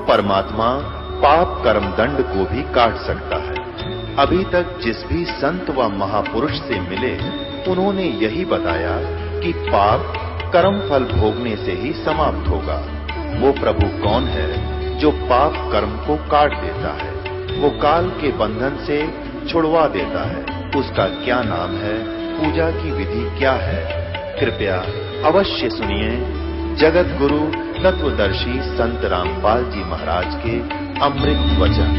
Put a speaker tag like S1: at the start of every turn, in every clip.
S1: परमात्मा पाप कर्म दंड को भी काट सकता है। अभी तक जिस भी संत व महापुरुष से मिले, उन्होंने यही बताया कि पाप कर्म फल भोगने से ही समाप्त होगा। वो प्रभु कौन है जो पाप कर्म को काट देता है, वो काल के बंधन से छुड़वा देता है। उसका क्या नाम है, पूजा की विधि क्या है? कृपया अवश्य सुनिए जगत गुरु तत्वदर्शी संत रामपाल जी महाराज के अमृत वचन।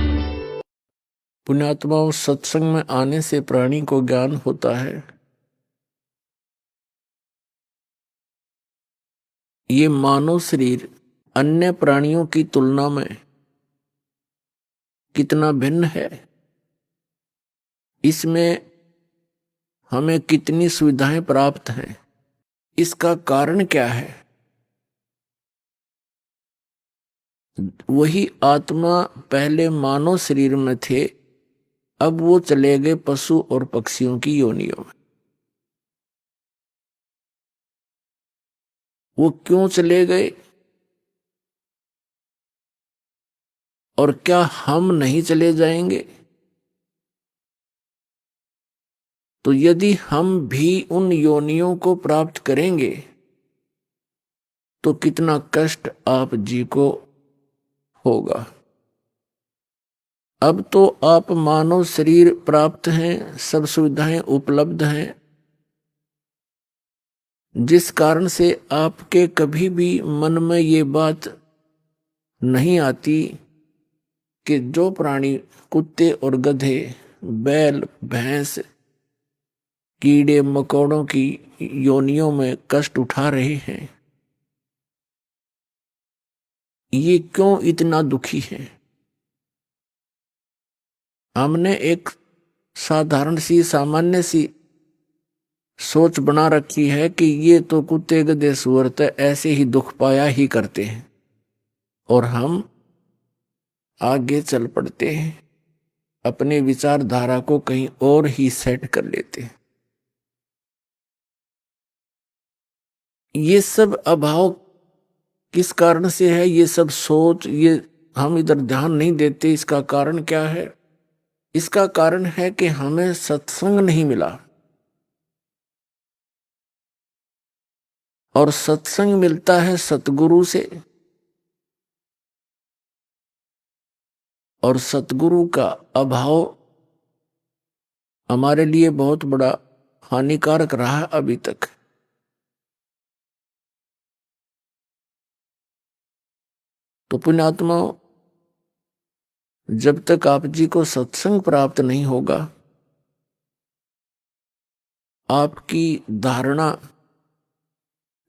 S2: पुण्यात्माओं, सत्संग में आने से प्राणी को ज्ञान होता है। ये मानव शरीर अन्य प्राणियों की तुलना में कितना भिन्न है, इसमें हमें कितनी सुविधाएं प्राप्त हैं, इसका कारण क्या है? वही आत्मा पहले मानव शरीर में थे, अब वो चले गए पशु और पक्षियों की योनियों में। वो क्यों चले गए और क्या हम नहीं चले जाएंगे? तो यदि हम भी उन योनियों को प्राप्त करेंगे तो कितना कष्ट आप जी को होगा। अब तो आप मानव शरीर प्राप्त हैं, सब सुविधाएं उपलब्ध हैं, जिस कारण से आपके कभी भी मन में ये बात नहीं आती कि जो प्राणी कुत्ते और गधे, बैल, भैंस, कीड़े मकोड़ों की योनियों में कष्ट उठा रहे हैं, ये क्यों इतना दुखी है? हमने एक साधारण सी सामान्य सी सोच बना रखी है कि ये तो कुत्ते गधे सूअर तो ऐसे ही दुख पाया ही करते हैं, और हम आगे चल पड़ते हैं, अपने विचारधारा को कहीं और ही सेट कर लेते हैं। ये सब अभाव किस कारण से है? ये सब सोच, ये हम इधर ध्यान नहीं देते। इसका कारण क्या है? इसका कारण है कि हमें सत्संग नहीं मिला, और सत्संग मिलता है सतगुरु से, और सतगुरु का अभाव हमारे लिए बहुत बड़ा हानिकारक रहा अभी तक। तो पुण्यात्माओं, जब तक आप जी को सत्संग प्राप्त नहीं होगा, आपकी धारणा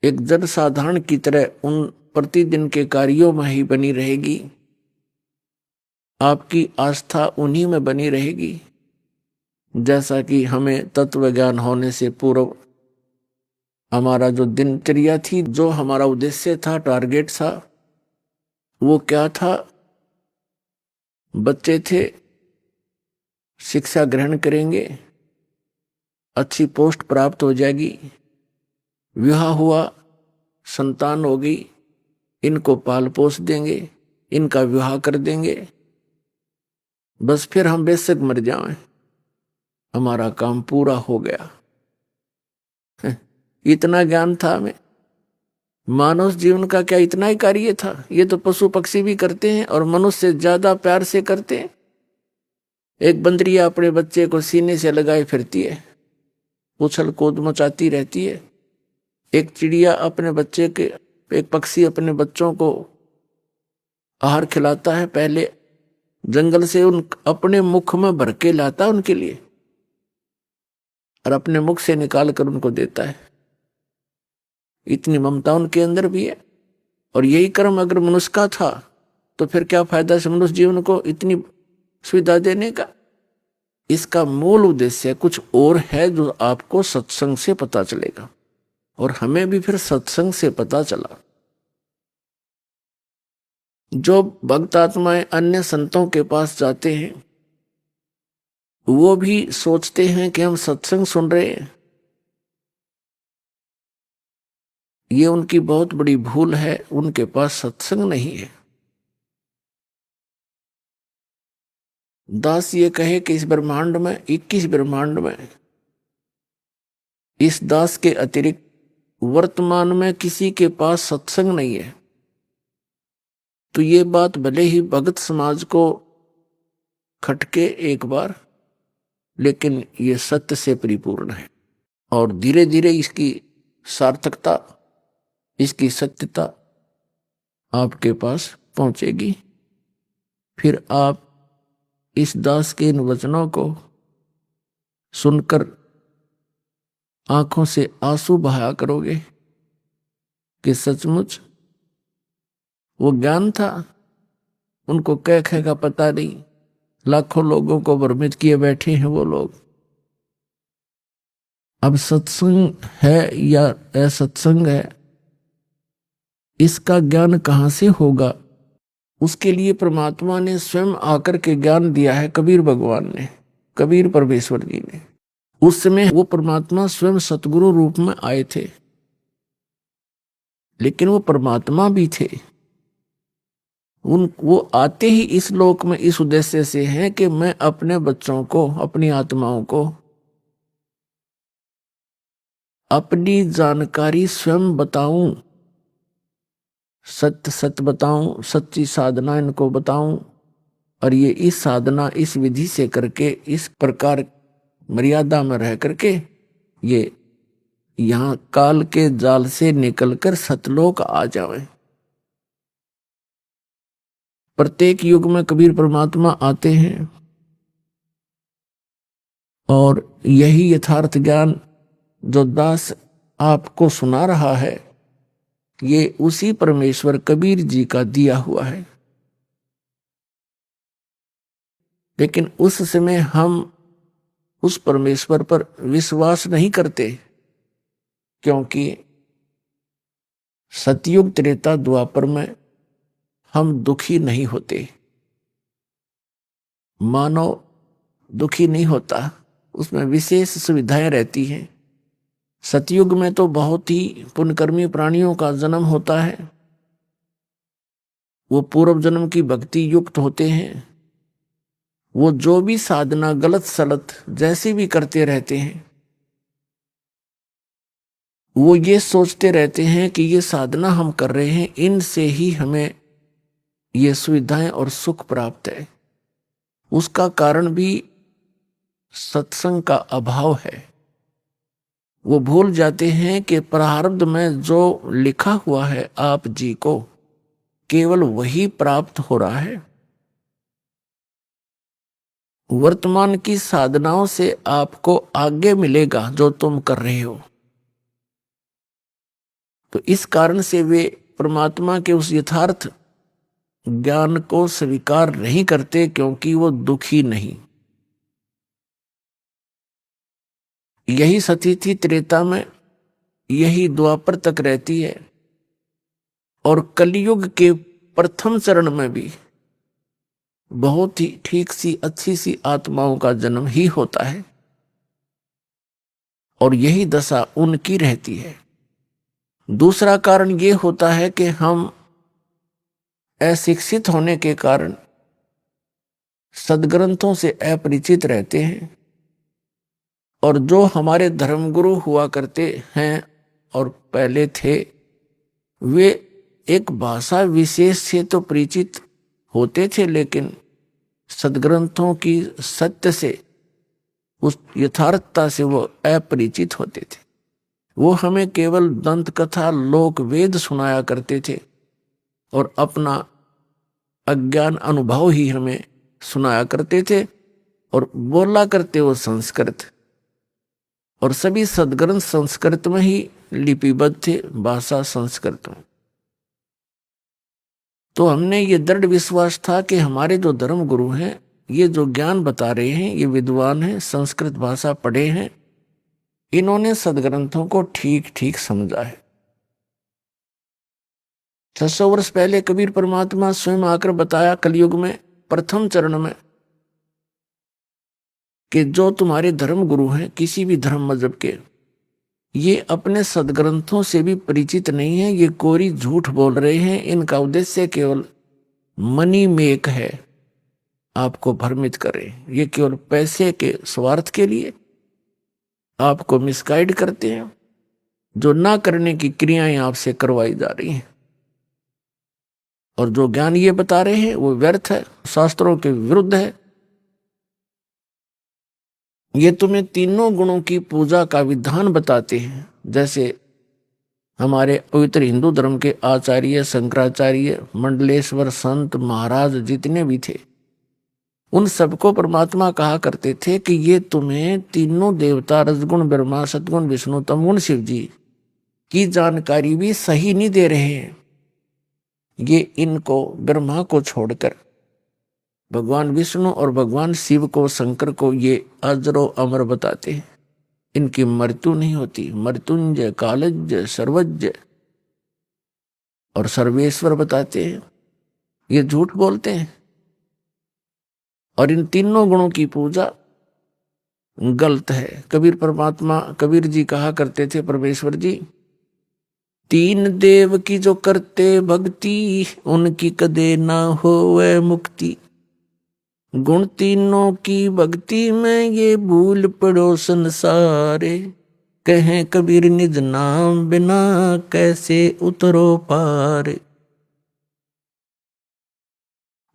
S2: एक जन साधारण की तरह उन प्रतिदिन के कार्यों में ही बनी रहेगी, आपकी आस्था उन्हीं में बनी रहेगी। जैसा कि हमें तत्व ज्ञान होने से पूर्व हमारा जो दिनचर्या थी, जो हमारा उद्देश्य था, टारगेट था, वो क्या था? बच्चे थे, शिक्षा ग्रहण करेंगे, अच्छी पोस्ट प्राप्त हो जाएगी, विवाह हुआ, संतान होगी, इनको पाल पोस देंगे, इनका विवाह कर देंगे, बस फिर हम बेशक मर जाएं, हमारा काम पूरा हो गया। इतना ज्ञान था हमें। मानव जीवन का क्या इतना ही कार्य था? ये तो पशु पक्षी भी करते हैं और मनुष्य से ज्यादा प्यार से करते हैं। एक बंदरिया अपने बच्चे को सीने से लगाए फिरती है, उछल कूद मचाती रहती है। एक चिड़िया अपने बच्चे के, एक पक्षी अपने बच्चों को आहार खिलाता है, पहले जंगल से उन अपने मुख में भर के लाता उनके लिए, और अपने मुख से निकाल कर उनको देता है। इतनी ममता उनके अंदर भी है। और यही कर्म अगर मनुष्य का था तो फिर क्या फायदा से मनुष्य जीवन को इतनी सुविधा देने का? इसका मूल उद्देश्य कुछ और है जो आपको सत्संग से पता चलेगा, और हमें भी फिर सत्संग से पता चला। जो भक्त आत्माएं अन्य संतों के पास जाते हैं, वो भी सोचते हैं कि हम सत्संग सुन रहे हैं। ये उनकी बहुत बड़ी भूल है, उनके पास सत्संग नहीं है। दास ये कहे कि इस ब्रह्मांड में 21 ब्रह्मांड में इस दास के अतिरिक्त वर्तमान में किसी के पास सत्संग नहीं है, तो ये बात भले ही भगत समाज को खटके एक बार, लेकिन ये सत्य से परिपूर्ण है। और धीरे धीरे इसकी सार्थकता, इसकी सत्यता आपके पास पहुंचेगी। फिर आप इस दास के इन वचनों को सुनकर आंखों से आंसू बहाया करोगे कि सचमुच वो ज्ञान था, उनको कह कह का पता नहीं, लाखों लोगों को भ्रमित किए बैठे हैं वो लोग। अब सत्संग है या असत्संग है, इसका ज्ञान कहां से होगा? उसके लिए परमात्मा ने स्वयं आकर के ज्ञान दिया है, कबीर भगवान ने, कबीर परमेश्वर जी ने। उस समय वो परमात्मा स्वयं सतगुरु रूप में आए थे, लेकिन वो परमात्मा भी थे। वो आते ही इस लोक में इस उद्देश्य से हैं कि मैं अपने बच्चों को, अपनी आत्माओं को अपनी जानकारी स्वयं बताऊं, सत्य सत्य बताऊं, सच्ची साधना इनको बताऊं। और ये इस साधना, इस विधि से करके, इस प्रकार मर्यादा में रह करके ये यहां काल के जाल से निकलकर सतलोक आ जाए। प्रत्येक युग में कबीर परमात्मा आते हैं और यही यथार्थ ज्ञान जो दास आपको सुना रहा है, ये उसी परमेश्वर कबीर जी का दिया हुआ है। लेकिन उस समय हम उस परमेश्वर पर विश्वास नहीं करते, क्योंकि सतयुग त्रेता द्वापर में हम दुखी नहीं होते। मानव दुखी नहीं होता, उसमें विशेष सुविधाएं रहती हैं। सतयुग में तो बहुत ही पुण्यकर्मी प्राणियों का जन्म होता है, वो पूर्व जन्म की भक्ति युक्त होते हैं। वो जो भी साधना गलत सलत जैसी भी करते रहते हैं, वो ये सोचते रहते हैं कि ये साधना हम कर रहे हैं, इनसे ही हमें ये सुविधाएं और सुख प्राप्त है। उसका कारण भी सत्संग का अभाव है। वो भूल जाते हैं कि प्रारब्ध में जो लिखा हुआ है आप जी को, केवल वही प्राप्त हो रहा है। वर्तमान की साधनाओं से आपको आगे मिलेगा जो तुम कर रहे हो। तो इस कारण से वे परमात्मा के उस यथार्थ ज्ञान को स्वीकार नहीं करते, क्योंकि वो दुखी नहीं। यही स्थिति त्रेता में, यही द्वापर तक रहती है। और कलयुग के प्रथम चरण में भी बहुत ही ठीक सी अच्छी सी आत्माओं का जन्म ही होता है, और यही दशा उनकी रहती है। दूसरा कारण ये होता है कि हम अशिक्षित होने के कारण सदग्रंथों से अपरिचित रहते हैं, और जो हमारे धर्मगुरु हुआ करते हैं और पहले थे, वे एक भाषा विशेष से तो परिचित होते थे, लेकिन सदग्रंथों की सत्य से, उस यथार्थता से वो अपरिचित होते थे। वो हमें केवल दंत कथा, लोक वेद सुनाया करते थे और अपना अज्ञान अनुभव ही हमें सुनाया करते थे, और बोला करते वो संस्कृत, और सभी सदग्रंथ संस्कृत में ही लिपिबद्ध थे, भाषा संस्कृत में। तो हमने ये दृढ़ विश्वास था कि हमारे जो धर्म गुरु हैं, ये जो ज्ञान बता रहे हैं, ये विद्वान हैं, संस्कृत भाषा पढ़े हैं, इन्होंने सदग्रंथों को ठीक ठीक समझा है। 600 वर्ष पहले कबीर परमात्मा स्वयं आकर बताया कलयुग में प्रथम चरण में कि जो तुम्हारे धर्म गुरु हैं, किसी भी धर्म मजहब के, ये अपने सदग्रंथों से भी परिचित नहीं है, ये कोरी झूठ बोल रहे हैं। इनका उद्देश्य केवल मनी मेक है, आपको भ्रमित करें, ये केवल पैसे के स्वार्थ के लिए आपको मिसगाइड करते हैं, जो ना करने की क्रियाएं आपसे करवाई जा रही हैं। और जो ज्ञान ये बता रहे हैं वो व्यर्थ है, शास्त्रों के विरुद्ध है। ये तुम्हें तीनों गुणों की पूजा का विधान बताते हैं। जैसे हमारे पवित्र हिंदू धर्म के आचार्य शंकराचार्य, मंडलेश्वर, संत महाराज जितने भी थे, उन सबको परमात्मा कहा करते थे कि ये तुम्हें तीनों देवता रजगुण ब्रह्मा, सतगुण विष्णु, तमगुण शिव जी की जानकारी भी सही नहीं दे रहे हैं। ये इनको ब्रह्मा को छोड़कर भगवान विष्णु और भगवान शिव को, शंकर को ये अजरो अमर बताते हैं। इनकी मृत्यु नहीं होती। मृत्युंजय, कालज्य, सर्वज्ञ और सर्वेश्वर बताते हैं, ये झूठ बोलते हैं। और इन तीनों गुणों की पूजा गलत है। कबीर परमात्मा, कबीर जी कहा करते थे, परमेश्वर जी, तीन देव की जो करते भक्ति, उनकी कदे ना होवे मुक्ति। गुण तीनों की भक्ति में ये भूल पड़ो संसारे। कहें कबीर निज नाम बिना कैसे उतरो पार।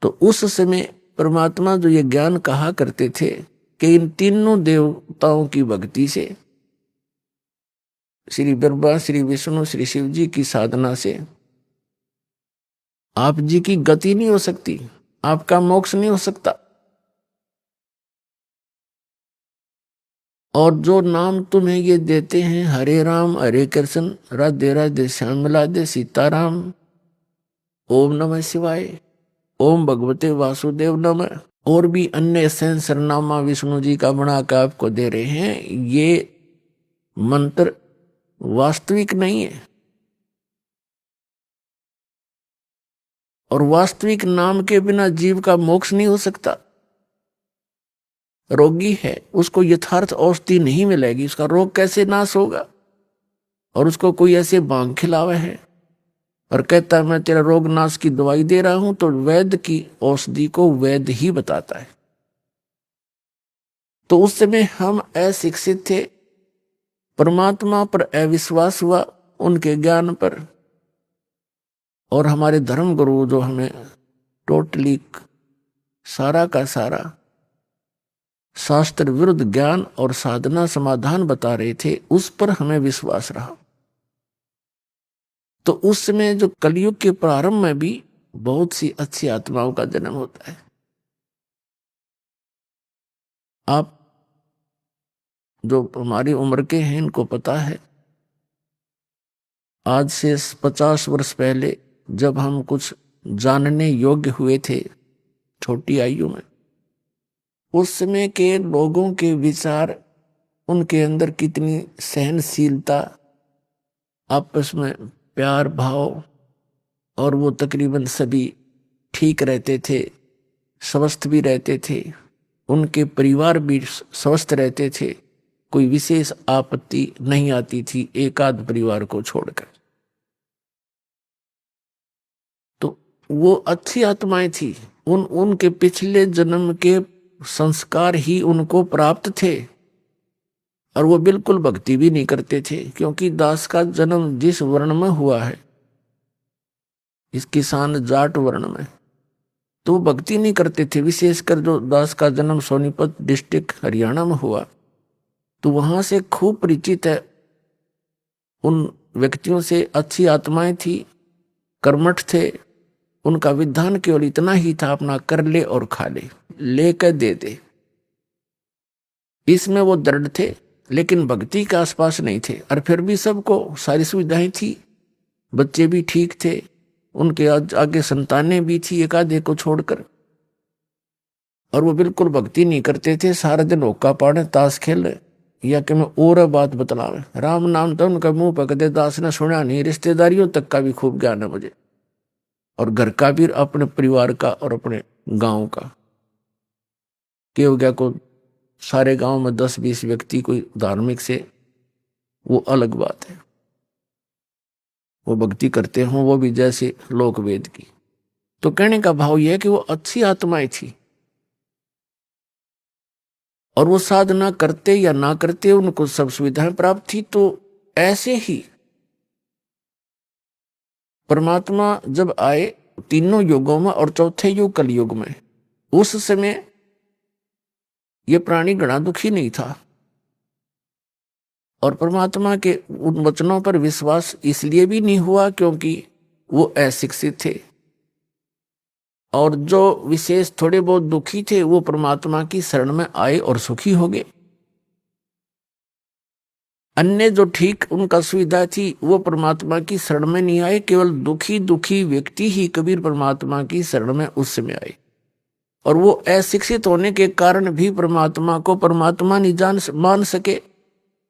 S2: तो उस समय परमात्मा जो ये ज्ञान कहा करते थे कि इन तीनों देवताओं की भक्ति से, श्री ब्रह्मा, श्री विष्णु, श्री शिव जी की साधना से आप जी की गति नहीं हो सकती, आपका मोक्ष नहीं हो सकता। और जो नाम तुम्हें ये देते हैं, हरे राम हरे कृष्ण, राधे राधे श्याम राधे सीताराम, ओम नमः शिवाय, ओम भगवते वासुदेव नमः, और भी अन्य सहस्रनामा विष्णु जी का बना के आपको दे रहे हैं, ये मंत्र वास्तविक नहीं है। और वास्तविक नाम के बिना जीव का मोक्ष नहीं हो सकता। रोगी है, उसको यथार्थ औषधि नहीं मिलेगी, उसका रोग कैसे नाश होगा। और उसको कोई ऐसे भांग खिलावे है और कहता है मैं तेरा रोग नाश की दवाई दे रहा हूं, तो वैद्य की औषधि को वैद्य ही बताता है। तो उस समय हम अशिक्षित थे, परमात्मा पर अविश्वास हुआ, उनके ज्ञान पर। और हमारे धर्म गुरु जो हमें टोटली सारा का सारा शास्त्र विरुद्ध ज्ञान और साधना समाधान बता रहे थे, उस पर हमें विश्वास रहा। तो उस समय जो कलयुग के प्रारंभ में भी बहुत सी अच्छी आत्माओं का जन्म होता है। आप जो हमारी उम्र के हैं इनको पता है, आज से 50 वर्ष पहले जब हम कुछ जानने योग्य हुए थे छोटी आयु में, उस समय के लोगों के विचार, उनके अंदर कितनी सहनशीलता, आपस में प्यार भाव, और वो तकरीबन सभी ठीक रहते थे, स्वस्थ भी रहते थे, उनके परिवार भी स्वस्थ रहते थे, कोई विशेष आपत्ति नहीं आती थी एक आध परिवार को छोड़कर। तो वो अच्छी आत्माएं थी, उनके पिछले जन्म के संस्कार ही उनको प्राप्त थे। और वो बिल्कुल भक्ति भी नहीं करते थे, क्योंकि दास का जन्म जिस वर्ण में हुआ है, इस किसान जाट वर्ण में, तो भक्ति नहीं करते थे। विशेषकर जो दास का जन्म सोनीपत डिस्ट्रिक्ट हरियाणा में हुआ, तो वहां से खूब परिचित है उन व्यक्तियों से। अच्छी आत्माएं थी, कर्मठ थे, उनका विधान केवल इतना ही था, अपना कर ले और खा ले, लेकर दे दे। इसमें वो दृढ़ थे, लेकिन भक्ति के आसपास नहीं थे। और फिर भी सबको सारी सुविधाएं थी, बच्चे भी ठीक थे, उनके आगे संतानें भी थी एक आधे को छोड़कर। और वो बिल्कुल भक्ति नहीं करते थे, सारा दिन होका पाड़े, ताश खेल, या कि मैं और बात बतलावे। राम नाम तो उनका मुंह पकड़े, दास ने सुना नहीं। रिश्तेदारियों तक का भी खूब ज्ञान है मुझे, और घर का भी, अपने परिवार का और अपने गांव का। के हो गया को सारे गांव में 10-20 व्यक्ति कोई धार्मिक से, वो अलग बात है, वो भक्ति करते हों, वो भी जैसे लोक वेद की। तो कहने का भाव यह है कि वो अच्छी आत्माएं थी, और वो साधना करते या ना करते उनको सब सुविधाएं प्राप्त थी। तो ऐसे ही परमात्मा जब आए तीनों युगों में और चौथे युग कलयुग में, उस समय ये प्राणी गणा दुखी नहीं था और परमात्मा के उन वचनों पर विश्वास इसलिए भी नहीं हुआ क्योंकि वो अशिक्षित थे, और जो विशेष थोड़े बहुत दुखी थे वो परमात्मा की शरण में आए और सुखी हो गए। अन्य जो ठीक उनका सुविधा थी वो परमात्मा की शरण में नहीं आए, केवल दुखी दुखी व्यक्ति ही कबीर परमात्मा की शरण में उस समय आए। और वो अशिक्षित होने के कारण भी परमात्मा को परमात्मा नहीं मान सके,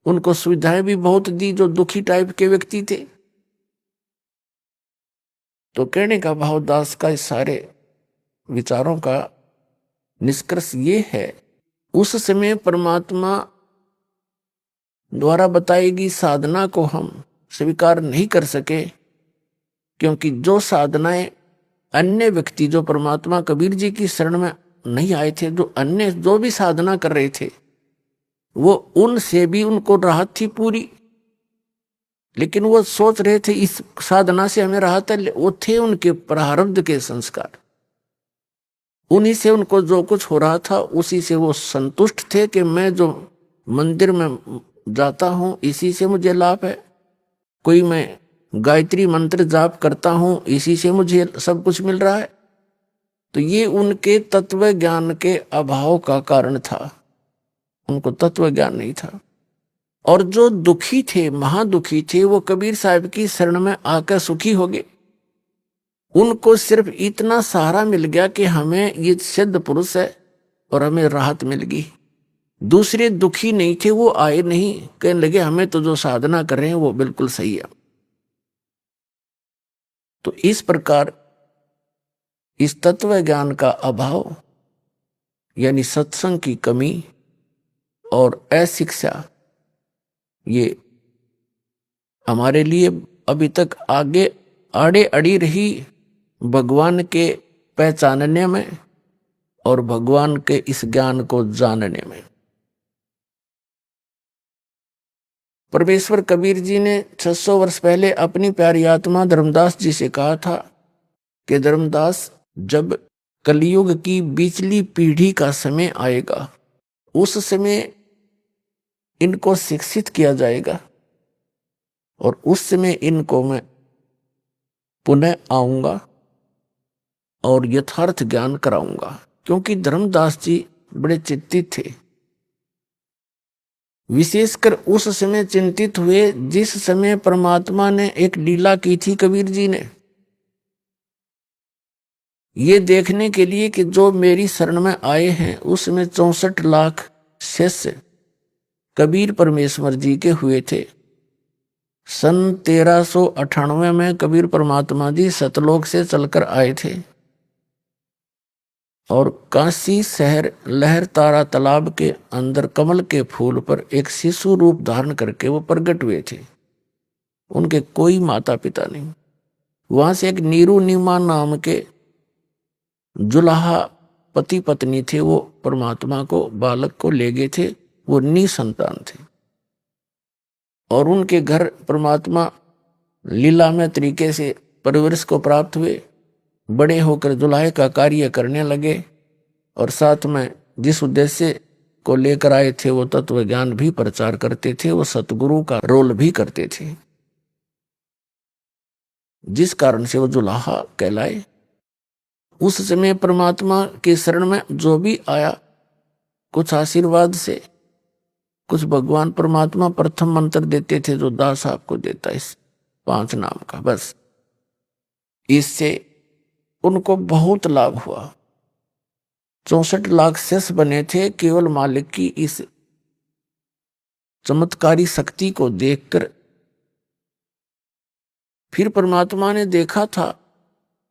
S2: उनको सुविधाएं भी बहुत दी जो दुखी टाइप के व्यक्ति थे। तो कहने का भाव दास का इस सारे विचारों का निष्कर्ष ये है, उस समय परमात्मा द्वारा बताई गई साधना को हम स्वीकार नहीं कर सके, क्योंकि जो साधनाएं अन्य व्यक्ति जो परमात्मा कबीर जी की शरण में नहीं आए थे, जो अन्य जो भी साधना कर रहे थे, वो उनसे भी उनको राहत थी पूरी, लेकिन वो सोच रहे थे इस साधना से हमें राहत है। वो थे उनके प्रारब्ध के संस्कार, उन्हीं से उनको जो कुछ हो रहा था उसी से वो संतुष्ट थे कि मैं जो मंदिर में जाता हूं इसी से मुझे लाभ है, कोई मैं गायत्री मंत्र जाप करता हूं इसी से मुझे सब कुछ मिल रहा है। तो ये उनके तत्व ज्ञान के अभाव का कारण था, उनको तत्व ज्ञान नहीं था। और जो दुखी थे, महादुखी थे, वो कबीर साहब की शरण में आकर सुखी हो गए। उनको सिर्फ इतना सहारा मिल गया कि हमें ये सिद्ध पुरुष है और हमें राहत मिल गई। दूसरे दुखी नहीं थे, वो आए नहीं, कहने लगे हमें तो जो साधना कर रहे हैं वो बिल्कुल सही है। तो इस प्रकार इस तत्व ज्ञान का अभाव यानी सत्संग की कमी और अशिक्षा, ये हमारे लिए अभी तक आगे आड़े अड़ी रही भगवान के पहचानने में और भगवान के इस ज्ञान को जानने में। परमेश्वर कबीर जी ने 600 वर्ष पहले अपनी प्यारी आत्मा धर्मदास जी से कहा था कि धर्मदास, जब कलयुग की बीचली पीढ़ी का समय आएगा उस समय इनको शिक्षित किया जाएगा और उस समय इनको मैं पुनः आऊंगा और यथार्थ ज्ञान कराऊंगा। क्योंकि धर्मदास जी बड़े चिंतित थे, विशेषकर उस समय चिंतित हुए जिस समय परमात्मा ने एक लीला की थी कबीर जी ने, ये देखने के लिए कि जो मेरी शरण में आए हैं उसमें 64 लाख शिष्य कबीर परमेश्वर जी के हुए थे। सन 1398 में कबीर परमात्मा जी सतलोक से चलकर आए थे और काशी शहर लहर तारा तालाब के अंदर कमल के फूल पर एक शिशु रूप धारण करके वो प्रकट हुए थे। उनके कोई माता पिता नहीं। वहां से एक नीरू नीमा नाम के जुलाहा पति पत्नी थे, वो परमात्मा को बालक को ले गए थे, वो निसंतान थे और उनके घर परमात्मा लीला में तरीके से परवरिश को प्राप्त हुए। बड़े होकर जुलाहे का कार्य करने लगे और साथ में जिस उद्देश्य को लेकर आए थे वो तत्व ज्ञान भी प्रचार करते थे, वो सतगुरु का रोल भी करते थे, जिस कारण से वो जुलाहा कहलाए। उस समय परमात्मा के शरण में जो भी आया, कुछ आशीर्वाद से, कुछ भगवान परमात्मा प्रथम मंत्र देते थे जो दास आपको देता है, इस 5 नाम का, बस इससे उनको बहुत लाभ हुआ। 64 लाख शिष्य बने थे केवल मालिक की इस चमत्कारी शक्ति को देखकर। फिर परमात्मा ने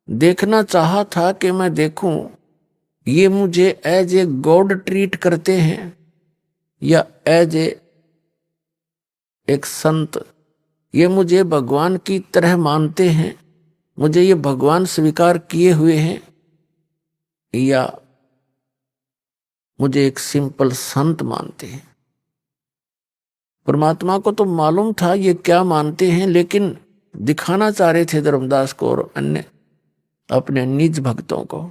S2: देखना चाहा था कि मैं देखूं ये मुझे एज ए गॉड ट्रीट करते हैं या एज एक संत, ये मुझे भगवान की तरह मानते हैं, मुझे ये भगवान स्वीकार किए हुए हैं, या मुझे एक सिंपल संत मानते हैं। परमात्मा को तो मालूम था ये क्या मानते हैं, लेकिन दिखाना चाह रहे थे धर्मदास को और अन्य अपने निज भक्तों को।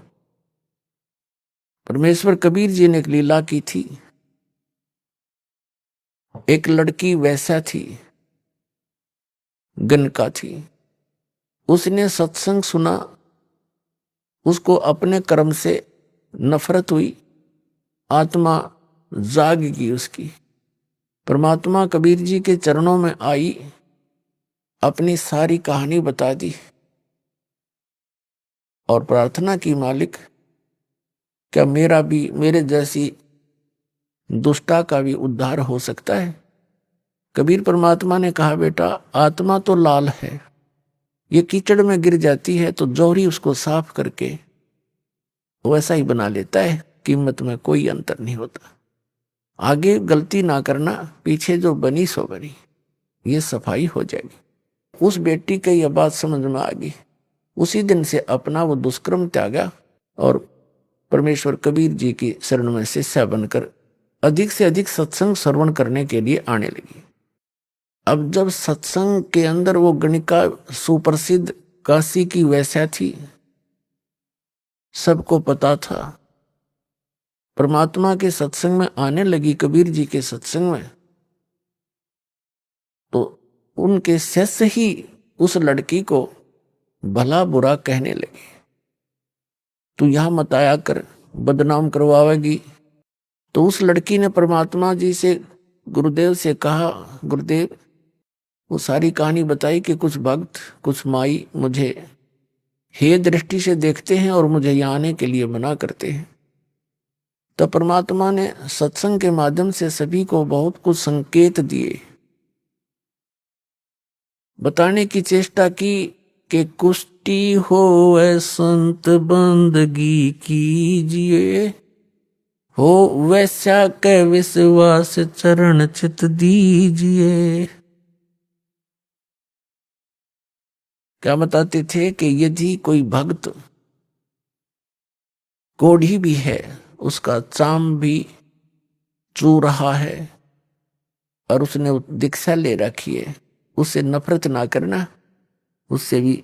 S2: परमेश्वर कबीर जी ने एक लीला की थी। एक लड़की वैसा थी, गणका थी, उसने सत्संग सुना, उसको अपने कर्म से नफरत हुई, आत्मा जाग गई उसकी। परमात्मा कबीर जी के चरणों में आई, अपनी सारी कहानी बता दी और प्रार्थना की, मालिक क्या मेरा भी, मेरे जैसी दुष्टा का भी उद्धार हो सकता है? कबीर परमात्मा ने कहा, बेटा आत्मा तो लाल है, ये कीचड़ में गिर जाती है तो जौहरी उसको साफ करके वैसा ही बना लेता है, कीमत में कोई अंतर नहीं होता। आगे गलती ना करना, पीछे जो बनी सो बनी, ये सफाई हो जाएगी। उस बेटी की यह बात समझ में आ गई। उसी दिन से अपना वो दुष्कर्म त्यागा और परमेश्वर कबीर जी की शरण में शिष्या बनकर अधिक से अधिक सत्संग श्रवण करने के लिए आने लगी। अब जब सत्संग के अंदर वो गणिका सुप्रसिद्ध काशी की वैश्या थी, सबको पता था। परमात्मा के सत्संग में आने लगी, कबीर जी के सत्संग में, तो उनके शिष्य ही उस लड़की को भला बुरा कहने लगे। तू यहां मत आया कर, बदनाम करवाएगी। तो उस लड़की ने परमात्मा जी से, गुरुदेव से कहा, गुरुदेव, वो सारी कहानी बताई कि कुछ भक्त, कुछ माई मुझे हे दृष्टि से देखते हैं और मुझे यहाँ आने के लिए मना करते हैं। तो परमात्मा ने सत्संग के माध्यम से सभी को बहुत कुछ संकेत दिए, बताने की चेष्टा की कि कुष्टी हो ऐ संत बंदगी कीजिए, हो वैसा के विश्वास चरण चित दीजिए। क्या बताते थे कि यदि कोई भक्त कोढ़ी भी है, उसका चाम भी चू रहा है और उसने दीक्षा ले रखी है, उससे नफरत ना करना, उससे भी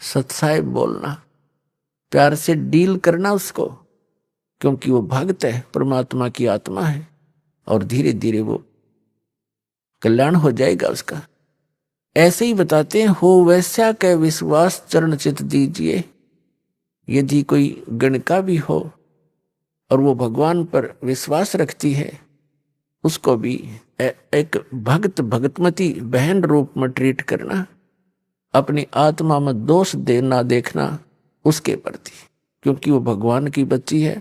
S2: सत्साय बोलना, प्यार से डील करना उसको, क्योंकि वो भक्त है, परमात्मा की आत्मा है और धीरे धीरे वो कल्याण हो जाएगा उसका। ऐसे ही बताते हैं, हो वैसा के विश्वास चरण चित दीजिए। यदि कोई गणका भी हो और वो भगवान पर विश्वास रखती है, उसको भी एक भक्त भगतमती बहन रूप में ट्रीट करना, अपनी आत्मा में दोष देना देखना उसके प्रति, क्योंकि वो भगवान की बच्ची है।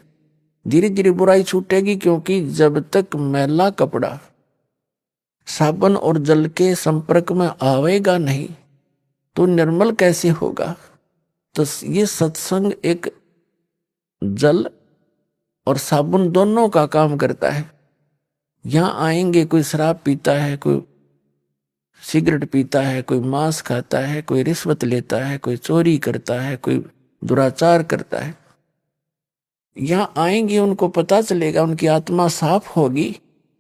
S2: धीरे धीरे बुराई छूटेगी, क्योंकि जब तक मैला कपड़ा साबुन और जल के संपर्क में आवेगा नहीं तो निर्मल कैसे होगा। तो ये सत्संग एक जल और साबुन दोनों का काम करता है। यहां आएंगे, कोई शराब पीता है, कोई सिगरेट पीता है, कोई मांस खाता है, कोई रिश्वत लेता है, कोई चोरी करता है, कोई दुराचार करता है। यहां आएंगे, उनको पता चलेगा, उनकी आत्मा साफ होगी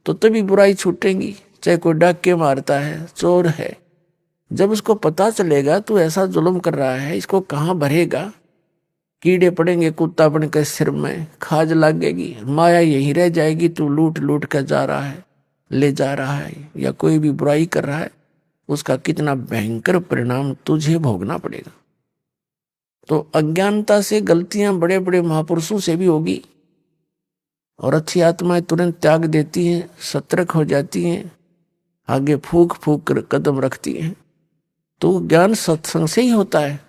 S2: तो तभी बुराई छूटेगी। चाहे कोई डाके मारता है, चोर है, जब उसको पता चलेगा तो ऐसा जुल्म कर रहा है, इसको कहाँ भरेगा, कीड़े पड़ेंगे कुत्ता बन के सिर में, खाज लगेगी, माया यहीं रह जाएगी, तू लूट लूट कर जा रहा है, ले जा रहा है या कोई भी बुराई कर रहा है, उसका कितना भयंकर परिणाम तुझे भोगना पड़ेगा। तो अज्ञानता से गलतियां बड़े बड़े महापुरुषों से भी होगी और अच्छी आत्माएं तुरंत त्याग देती हैं, सतर्क हो जाती हैं, आगे फूक फूक कर कदम रखती हैं। तो ज्ञान सत्संग से ही होता है।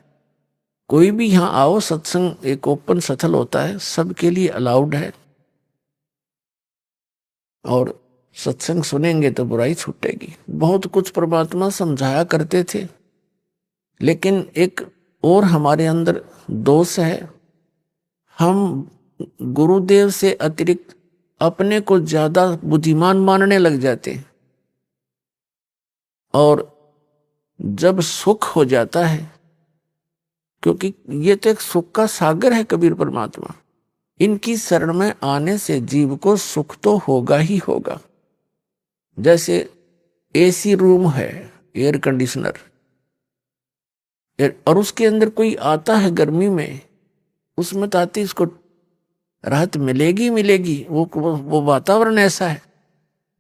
S2: कोई भी यहां आओ, सत्संग एक ओपन सथल होता है, सबके लिए अलाउड है और सत्संग सुनेंगे तो बुराई छूटेगी। बहुत कुछ परमात्मा समझाया करते थे, लेकिन एक और हमारे अंदर दोष है, हम गुरुदेव से अतिरिक्त अपने को ज्यादा बुद्धिमान मानने लग जाते हैं और जब सुख हो जाता है, क्योंकि ये तो एक सुख का सागर है कबीर परमात्मा, इनकी शरण में आने से जीव को सुख तो होगा ही होगा। जैसे एसी रूम है, एयर कंडीशनर, और उसके अंदर कोई आता है गर्मी में, उसमें तो आती इसको राहत मिलेगी मिलेगी, वो वातावरण ऐसा है।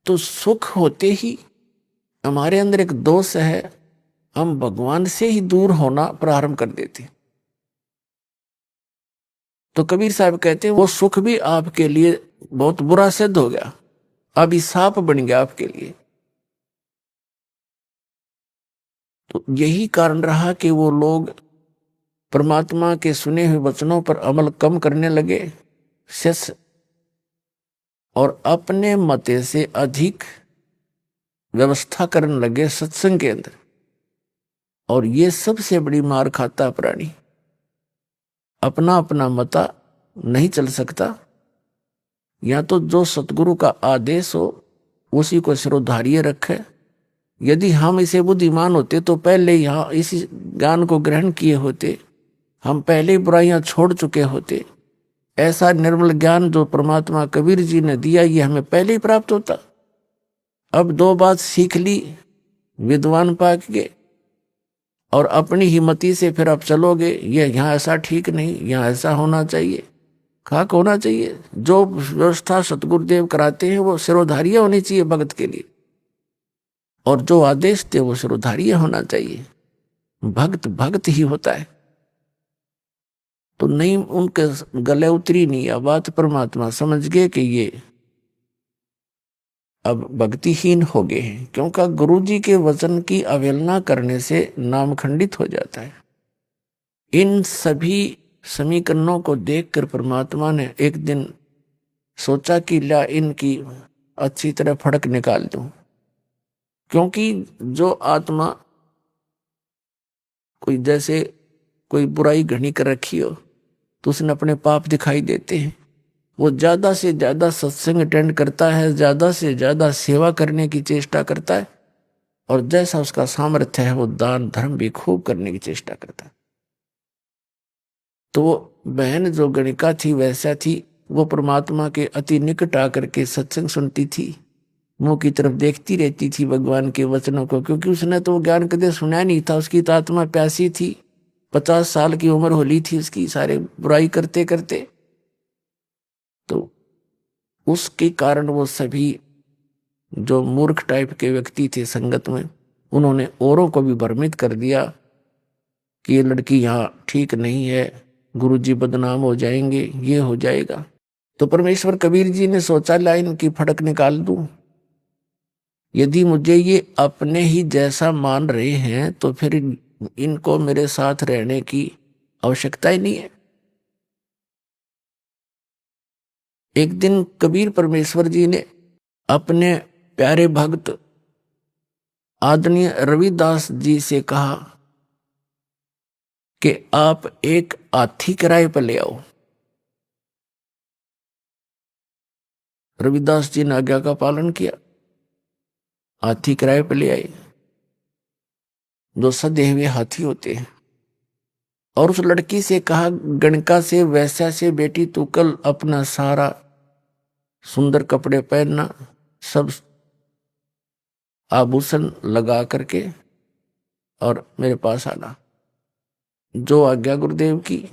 S2: तो सुख होते ही हमारे अंदर एक दोष है, हम भगवान से ही दूर होना प्रारंभ कर देते। तो कबीर साहब कहते हैं वो सुख भी आपके लिए बहुत बुरा सिद्ध हो गया, अभिशाप बन गया आपके लिए। तो यही कारण रहा कि वो लोग परमात्मा के सुने हुए वचनों पर अमल कम करने लगे, शेष और अपने मते से अधिक व्यवस्था करने लगे सत्संग के अंदर। और ये सबसे बड़ी मार खाता प्राणी, अपना अपना मता नहीं चल सकता। या तो जो सतगुरु का आदेश हो उसी को सिरोधार्य रखे। यदि हम इसे बुद्धिमान होते तो पहले यहाँ इसी ज्ञान को ग्रहण किए होते, हम पहले ही बुराइयां छोड़ चुके होते। ऐसा निर्मल ज्ञान जो परमात्मा कबीर जी ने दिया, ये हमें पहले ही प्राप्त होता। अब दो बात सीख ली विद्वान पाक के, और अपनी हिम्मती से फिर आप चलोगे, ये यहाँ ऐसा ठीक नहीं, यहाँ ऐसा होना चाहिए, खाक होना चाहिए। जो व्यवस्था सतगुरुदेव कराते हैं वो सिरोधार्य होनी चाहिए भगत के लिए, और जो आदेश थे वो सिरोधार्य होना चाहिए। भक्त भक्त ही होता है। तो नहीं, उनके गले उतरी नहीं यह बात। परमात्मा समझ गए कि ये अब भक्तिहीन हो गए हैं, क्योंकि गुरु जी के वचन की अवहेलना करने से नाम खंडित हो जाता है। इन सभी समीकरणों को देखकर परमात्मा ने एक दिन सोचा कि ला इनकी अच्छी तरह फड़क निकाल दूं। क्योंकि जो आत्मा कोई जैसे कोई बुराई घनी कर रखी हो तो उसने अपने पाप दिखाई देते हैं। वो ज्यादा से ज्यादा सत्संग अटेंड करता है, ज्यादा से ज्यादा सेवा करने की चेष्टा करता है, और जैसा उसका सामर्थ्य है वो दान धर्म भी खूब करने की चेष्टा करता है। तो वो बहन जो गणिका थी वैसा थी, वो परमात्मा के अति निकट आकर के सत्संग सुनती थी, मुंह की तरफ देखती रहती थी भगवान के वचनों को, क्योंकि उसने तो वो ज्ञान कदे सुना नहीं था। उसकी तो आत्मा प्यासी थी, 50 साल की उम्र होली थी उसकी, सारे बुराई करते करते। तो उसके कारण वो सभी जो मूर्ख टाइप के व्यक्ति थे संगत में, उन्होंने औरों को भी भ्रमित कर दिया कि ये लड़की यहाँ ठीक नहीं है, गुरुजी बदनाम हो जाएंगे, ये हो जाएगा। तो परमेश्वर कबीर जी ने सोचा लाइन की फड़क निकाल दूं। यदि मुझे ये अपने ही जैसा मान रहे हैं तो फिर इनको मेरे साथ रहने की आवश्यकता ही नहीं है। एक दिन कबीर परमेश्वर जी ने अपने प्यारे भक्त आदरणीय रविदास जी से कहा कि आप एक हाथी किराए पर ले आओ। रविदास जी ने आज्ञा का पालन किया, हाथी किराए पर ले आए, जो सधे हुए हाथी होते हैं। और उस लड़की से कहा, गणिका से वैसा से बेटी तू कल अपना सारा सुंदर कपड़े पहनना, सब आभूषण लगा करके और मेरे पास आना। जो आज्ञा गुरुदेव की।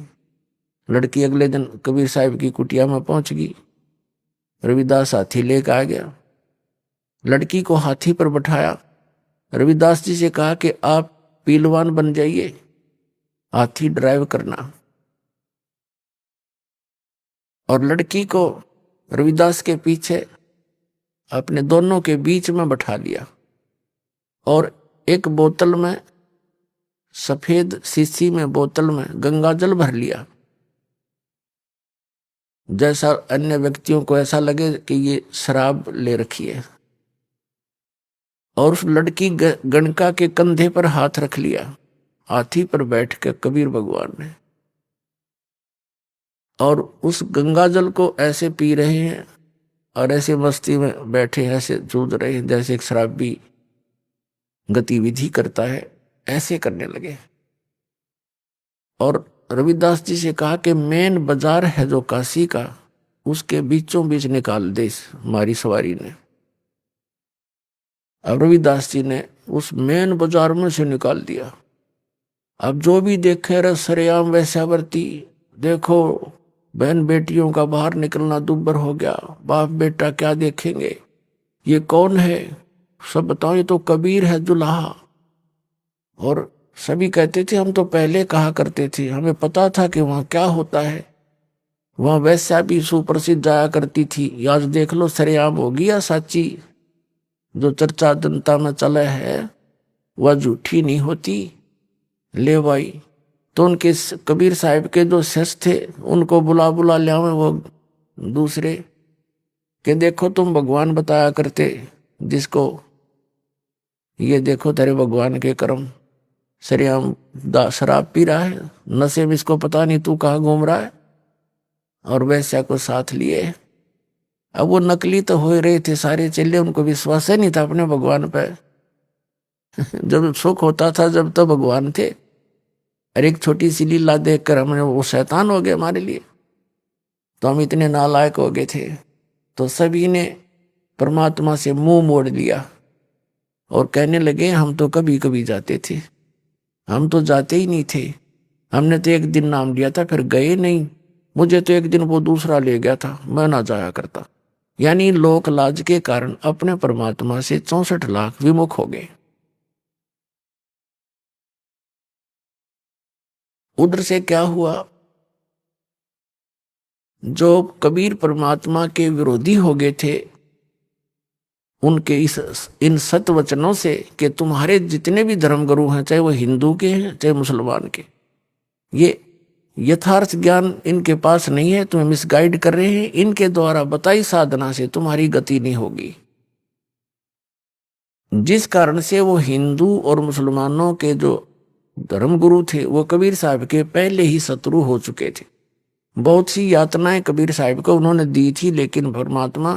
S2: लड़की अगले दिन कबीर साहब की कुटिया में पहुंच गई। रविदास हाथी लेकर आ गया, लड़की को हाथी पर बैठाया। रविदास जी से कहा कि आप पीलवान बन जाइए, हाथी ड्राइव करना। और लड़की को रविदास के पीछे अपने दोनों के बीच में बैठा लिया, और एक बोतल में, सफेद शीशी में बोतल में गंगा जल भर लिया, जैसा अन्य व्यक्तियों को ऐसा लगे कि ये शराब ले रखी है। और उस लड़की गणका के कंधे पर हाथ रख लिया, हाथी पर बैठ के कबीर भगवान ने, और उस गंगा जल को ऐसे पी रहे हैं और ऐसे मस्ती में बैठे, ऐसे जूझ रहे हैं जैसे एक शराबी गतिविधि करता है, ऐसे करने लगे। और रविदास जी से कहा कि मेन बाजार है जो काशी का, उसके बीचों बीच निकाल दे हमारी सवारी ने। अब रविदास जी ने उस मेन बाजार में से निकाल दिया। अब जो भी देखे रे सरेआम वैश्यावर्ती, देखो बहन बेटियों का बाहर निकलना दुब्बर हो गया, बाप बेटा क्या देखेंगे, ये कौन है, सब बताओ, ये तो कबीर है दुल्हा। और सभी कहते थे हम तो पहले कहा करते थे, हमें पता था कि वहां क्या होता है, वहां वैश्या भी सुप्रसिद्ध जाया करती थी। आज देख लो सरेआम होगी या साची, जो चर्चा जनता में चला है वह झूठी नहीं होती। ले भाई, तो उनके कबीर साहब के जो शिष्य थे उनको बुला बुला ले आवे वो दूसरे, कि देखो तुम भगवान बताया करते जिसको, ये देखो तेरे भगवान के कर्म, सरेआम शराब पी रहा है, नशे में, इसको पता नहीं तू कहाँ घूम रहा है, और वैश्या को साथ लिए। अब वो नकली तो हो रहे थे सारे चेले, उनको विश्वास ही नहीं था अपने भगवान पे। जब सुख होता था जब तो भगवान थे, और एक छोटी सी लीला देखकर हमने वो शैतान हो गए हमारे लिए, तो हम इतने नालायक हो गए थे। तो सभी ने परमात्मा से मुंह मोड़ लिया और कहने लगे हम तो कभी कभी जाते थे, हम तो जाते ही नहीं थे, हमने तो एक दिन नाम लिया था फिर गए नहीं, मुझे तो एक दिन वो दूसरा ले गया था, मैं ना जाया करता। यानी लोक लाज के कारण अपने परमात्मा से 64 लाख विमुख हो गए। उधर से क्या हुआ, जो कबीर परमात्मा के विरोधी हो गए थे, उनके इन सत वचनों से कि तुम्हारे जितने भी धर्मगुरु हैं, चाहे वो हिंदू के हैं चाहे मुसलमान के, ये यथार्थ ज्ञान इनके पास नहीं है, तुम्हें मिसगाइड कर रहे हैं, इनके द्वारा बताई साधना से तुम्हारी गति नहीं होगी। जिस कारण से वो हिंदू और मुसलमानों के जो धर्मगुरु थे वो कबीर साहब के पहले ही शत्रु हो चुके थे। बहुत सी यातनाएं कबीर साहब को उन्होंने दी थी, लेकिन परमात्मा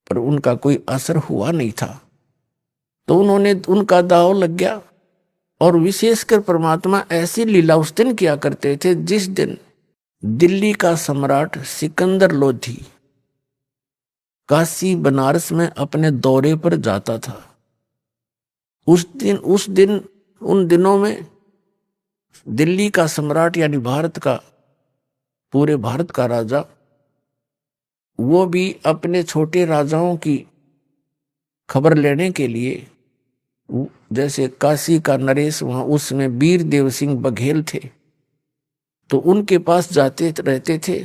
S2: पर उनका कोई असर हुआ नहीं था, तो उन्होंने उनका दाव लग गया। और विशेषकर परमात्मा ऐसी लीला उस दिन किया करते थे जिस दिन दिल्ली का सम्राट सिकंदर लोधी काशी बनारस में अपने दौरे पर जाता था। उस दिन उन दिनों में दिल्ली का सम्राट यानी भारत का, पूरे भारत का राजा, वो भी अपने छोटे राजाओं की खबर लेने के लिए, जैसे काशी का नरेश वहां उसमें वीर देव सिंह बघेल थे, तो उनके पास जाते रहते थे,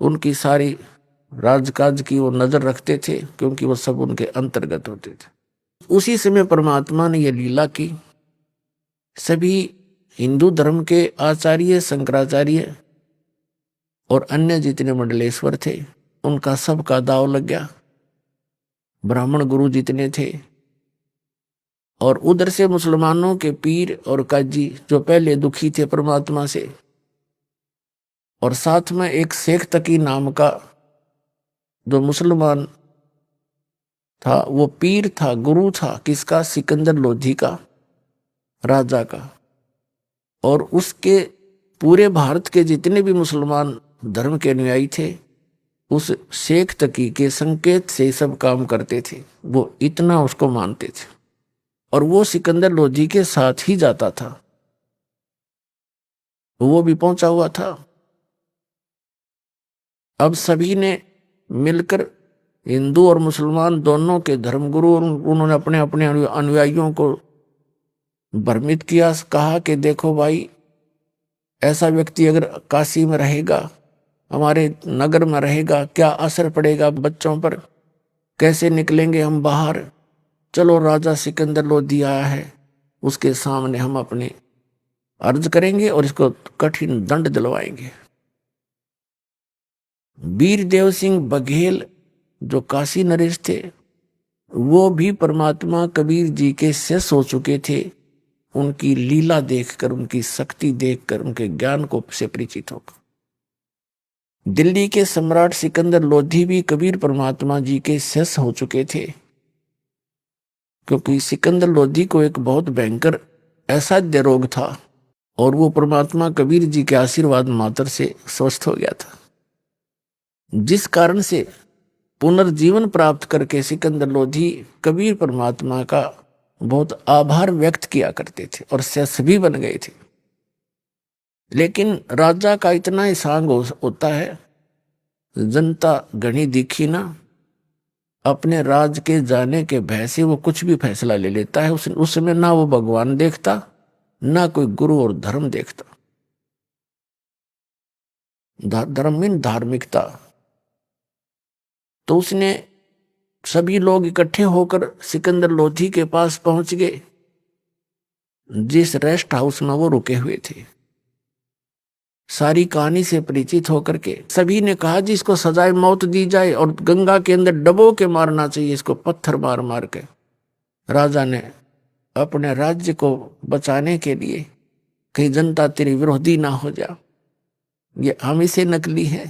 S2: उनकी सारी राजकाज की वो नजर रखते थे क्योंकि वो सब उनके अंतर्गत होते थे। उसी समय परमात्मा ने यह लीला की। सभी हिंदू धर्म के आचार्य, शंकराचार्य और अन्य जितने मंडलेश्वर थे उनका सबका दाव लग गया, ब्राह्मण गुरु जितने थे, और उधर से मुसलमानों के पीर और काजी जो पहले दुखी थे परमात्मा से, और साथ में एक शेख तकी नाम का जो मुसलमान था, वो पीर था, गुरु था, किसका, सिकंदर लोधी का, राजा का। और उसके पूरे भारत के जितने भी मुसलमान धर्म के अनुयायी थे उस शेख तकी के संकेत से सब काम करते थे, वो इतना उसको मानते थे, और वो सिकंदर लोधी के साथ ही जाता था, वो भी पहुंचा हुआ था। अब सभी ने मिलकर, हिंदू और मुसलमान दोनों के धर्मगुरु, उन्होंने अपने अपने अनुयायियों को भ्रमित किया, कहा कि देखो भाई, ऐसा व्यक्ति अगर काशी में रहेगा, हमारे नगर में रहेगा, क्या असर पड़ेगा बच्चों पर, कैसे निकलेंगे हम बाहर, चलो राजा सिकंदर लोधी आया है, उसके सामने हम अपने अर्ज करेंगे और इसको कठिन दंड दिलवाएंगे। वीर देव सिंह बघेल जो काशी नरेश थे, वो भी परमात्मा कबीर जी के शिष्य हो चुके थे। उनकी लीला देखकर, उनकी शक्ति देखकर, उनके ज्ञान को से परिचित होकर दिल्ली के सम्राट सिकंदर लोधी भी कबीर परमात्मा जी के शिष्य हो चुके थे, क्योंकि सिकंदर लोधी को एक बहुत भयंकर असाध्य रोग था। और वो परमात्मा कबीर जी के आशीर्वाद मात्र से स्वस्थ हो गया था, जिस कारण से पुनर्जीवन प्राप्त करके सिकंदर लोधी कबीर परमात्मा का बहुत आभार व्यक्त किया करते थे और सभी बन गए थे। लेकिन राजा का इतना ही सांग होता है, जनता घनी दिखी ना, अपने राज के जाने के भय से वो कुछ भी फैसला ले लेता है। उस समय ना वो भगवान देखता, ना कोई गुरु और धर्म देखता। धर्म मीन धार्मिकता। तो उसने सभी लोग इकट्ठे होकर सिकंदर लोधी के पास पहुंच गए, जिस रेस्ट हाउस में वो रुके हुए थे। सारी कहानी से परिचित होकर के सभी ने कहा जी इसको सजाए मौत दी जाए और गंगा के अंदर डबो के मारना चाहिए, इसको पत्थर मार मार के। राजा ने अपने राज्य को बचाने के लिए, कहीं जनता तेरी विरोधी ना हो जा, ये हम इसे नकली है,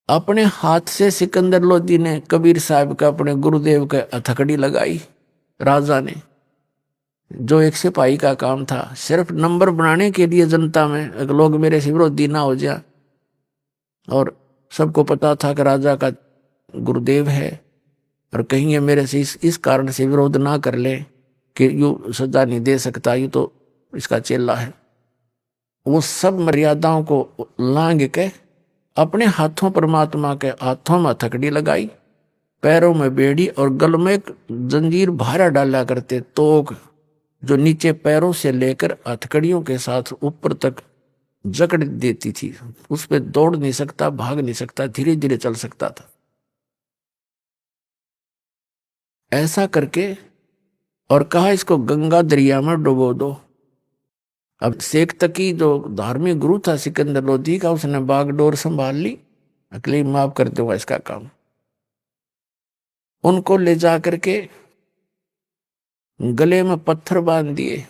S2: अपने हाथ से सिकंदर लोधी ने कबीर साहब का, अपने गुरुदेव का हथकड़ी लगाई। राजा ने, जो एक सिपाही का काम था, सिर्फ नंबर बनाने के लिए जनता में अगर लोग मेरे से विरोधी ना हो जा, और सबको पता था कि राजा का गुरुदेव है और कहीं ये मेरे से इस कारण से विरोध ना कर ले कि यू सजा नहीं दे सकता, यू तो इसका चेला है। वो सब मर्यादाओं को लांघ के अपने हाथों, परमात्मा के हाथों में हथकड़ी लगाई, पैरों में बेड़ी और गल में एक जंजीर भारा डाला करते, तोक जो नीचे पैरों से लेकर हथकड़ियों के साथ ऊपर तक जकड़ देती थी। उस पे दौड़ नहीं सकता, भाग नहीं सकता, धीरे धीरे चल सकता था। ऐसा करके और कहा इसको गंगा दरिया में डुबो दो। अब शेख तकी जो धार्मिक गुरु था सिकंदर लोधी का, उसने बागडोर संभाल ली, अकेले माफ कर दूंगा इसका काम। उनको ले जा करके गले में पत्थर बांध दिए।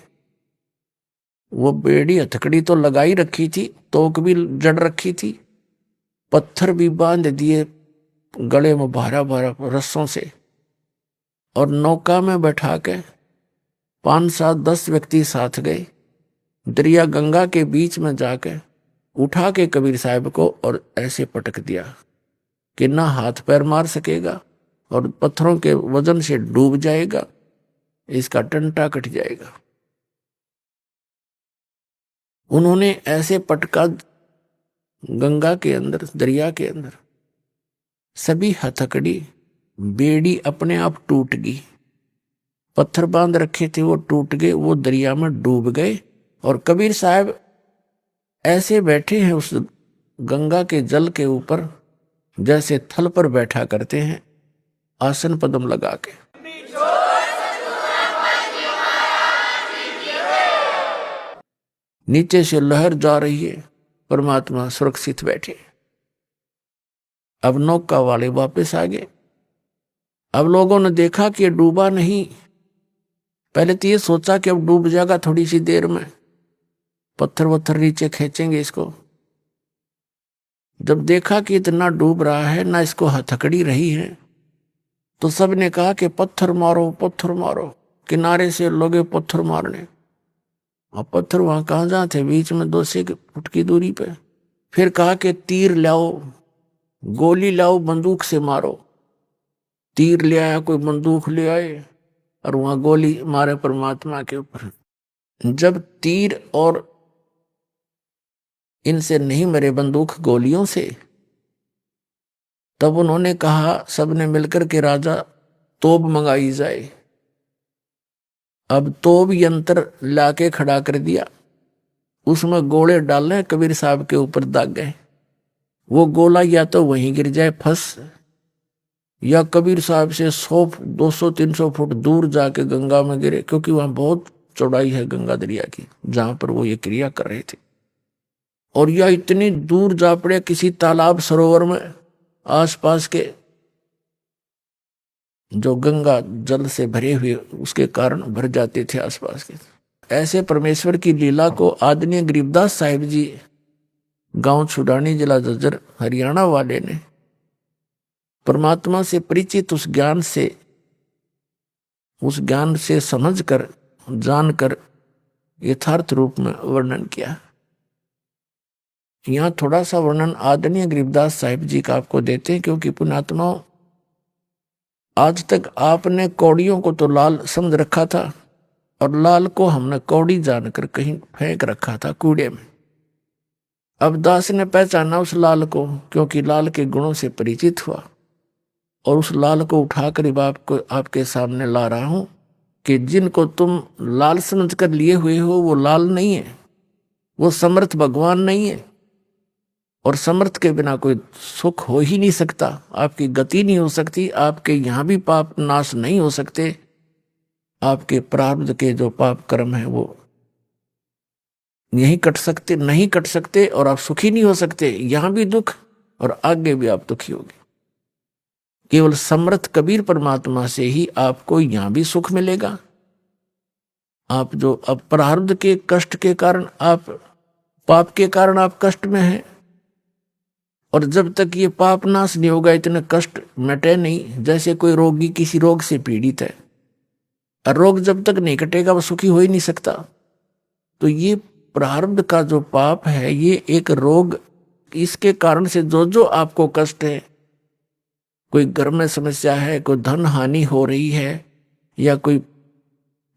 S2: वो बेड़ी हथकड़ी तो लगाई रखी थी, तोक भी जड़ रखी थी, पत्थर भी बांध दिए गले में भारा भारा रस्सों से, और नौका में बैठा के 5-7-10 व्यक्ति साथ गए। दरिया गंगा के बीच में जाके उठा के कबीर साहब को और ऐसे पटक दिया कि ना हाथ पैर मार सकेगा और पत्थरों के वजन से डूब जाएगा, इसका टंटा कट जाएगा। उन्होंने ऐसे पटका गंगा के अंदर, दरिया के अंदर, सभी हथकड़ी बेड़ी अपने आप टूट गई। पत्थर बांध रखे थे वो टूट गए, वो दरिया में डूब गए। और कबीर साहब ऐसे बैठे हैं उस गंगा के जल के ऊपर जैसे थल पर बैठा करते हैं, आसन पद्म लगा के। नीचे से लहर जा रही है, परमात्मा सुरक्षित बैठे। अब नौका वाले वापस आ गए। अब लोगों ने देखा कि डूबा नहीं। पहले तो ये सोचा कि अब डूब जाएगा थोड़ी सी देर में, पत्थर वत्थर नीचे खींचेंगे इसको। जब देखा कि इतना डूब रहा है, ना इसको हथकड़ी रही है, तो सब ने कहा कि पत्थर मारो, पत्थर मारो। किनारे से लोगे पत्थर मारने, और पत्थर वहां कहां जहां थे, बीच में 200 फुट की दूरी पे। फिर कहा कि तीर लाओ, गोली लाओ, बंदूक से मारो। तीर ले आया, कोई बंदूक ले आए और वहां गोली मारे परमात्मा के ऊपर। जब तीर और इनसे नहीं मरे बंदूक गोलियों से, तब उन्होंने कहा सबने मिलकर के राजा तोप मंगाई जाए। अब तोप यंत्र लाके खड़ा कर दिया, उसमें गोले डालने, कबीर साहब के ऊपर दाग गए। वो गोला या तो वहीं गिर जाए फंस, या कबीर साहब से 100, 200, 300 फुट दूर जाके गंगा में गिरे, क्योंकि वहां बहुत चौड़ाई है गंगा दरिया की जहां पर वो ये क्रिया कर रहे थे। और यह इतनी दूर जा पड़े किसी तालाब सरोवर में, आसपास के जो गंगा जल से भरे हुए उसके कारण भर जाते थे आसपास के। ऐसे परमेश्वर की लीला को आदरणीय गरीबदास साहिब जी, गांव छुड़ानी, जिला झज्जर, हरियाणा वाले ने परमात्मा से परिचित उस ज्ञान से समझकर, जानकर यथार्थ रूप में वर्णन किया। यहाँ थोड़ा सा वर्णन आदरणीय गरीबदास साहिब जी का आपको देते हैं, क्योंकि पुण्यात्माओं, आज तक आपने कौड़ियों को तो लाल समझ रखा था और लाल को हमने कौड़ी जानकर कहीं फेंक रखा था कूड़े में। अब दास ने पहचाना उस लाल को, क्योंकि लाल के गुणों से परिचित हुआ, और उस लाल को उठाकर आपको आपके सामने ला रहा हूं कि जिनको तुम लाल समझ कर लिए हुए हो वो लाल नहीं है, वो समर्थ भगवान नहीं है। और समर्थ के बिना कोई सुख हो ही नहीं सकता, आपकी गति नहीं हो सकती, आपके यहां भी पाप नाश नहीं हो सकते, आपके प्रारब्ध के जो पाप कर्म है वो यही कट सकते नहीं कट सकते, और आप सुखी नहीं हो सकते। यहां भी दुख और आगे भी आप दुखी होगे। केवल समर्थ कबीर परमात्मा से ही आपको यहां भी सुख मिलेगा। आप जो अब प्रारब्ध के कष्ट के कारण, आप पाप के कारण आप कष्ट में हैं, और जब तक ये पाप नाश नहीं होगा इतने कष्ट मिटे नहीं। जैसे कोई रोगी किसी रोग से पीड़ित है, और रोग जब तक नहीं कटेगा वो सुखी हो ही नहीं सकता। तो ये प्रारब्ध का जो पाप है, ये एक रोग, इसके कारण से जो जो आपको कष्ट है, कोई घर में समस्या है, कोई धन हानि हो रही है, या कोई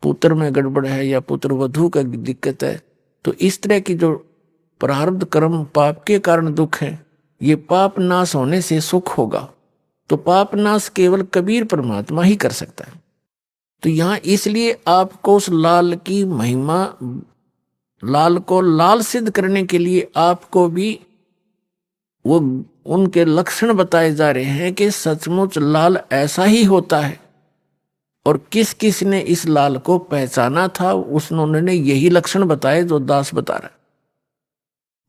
S2: पुत्र में गड़बड़ है, या पुत्र वधू का दिक्कत है, तो इस तरह की जो प्रारब्ध कर्म पाप के कारण दुख है, ये पाप नाश होने से सुख होगा। तो पाप नाश केवल कबीर परमात्मा ही कर सकता है। तो यहां इसलिए आपको उस लाल की महिमा, लाल को लाल सिद्ध करने के लिए आपको भी वो उनके लक्षण बताए जा रहे हैं कि सचमुच लाल ऐसा ही होता है। और किस किस ने इस लाल को पहचाना था, उन्होंने यही लक्षण बताए जो दास बता रहा है।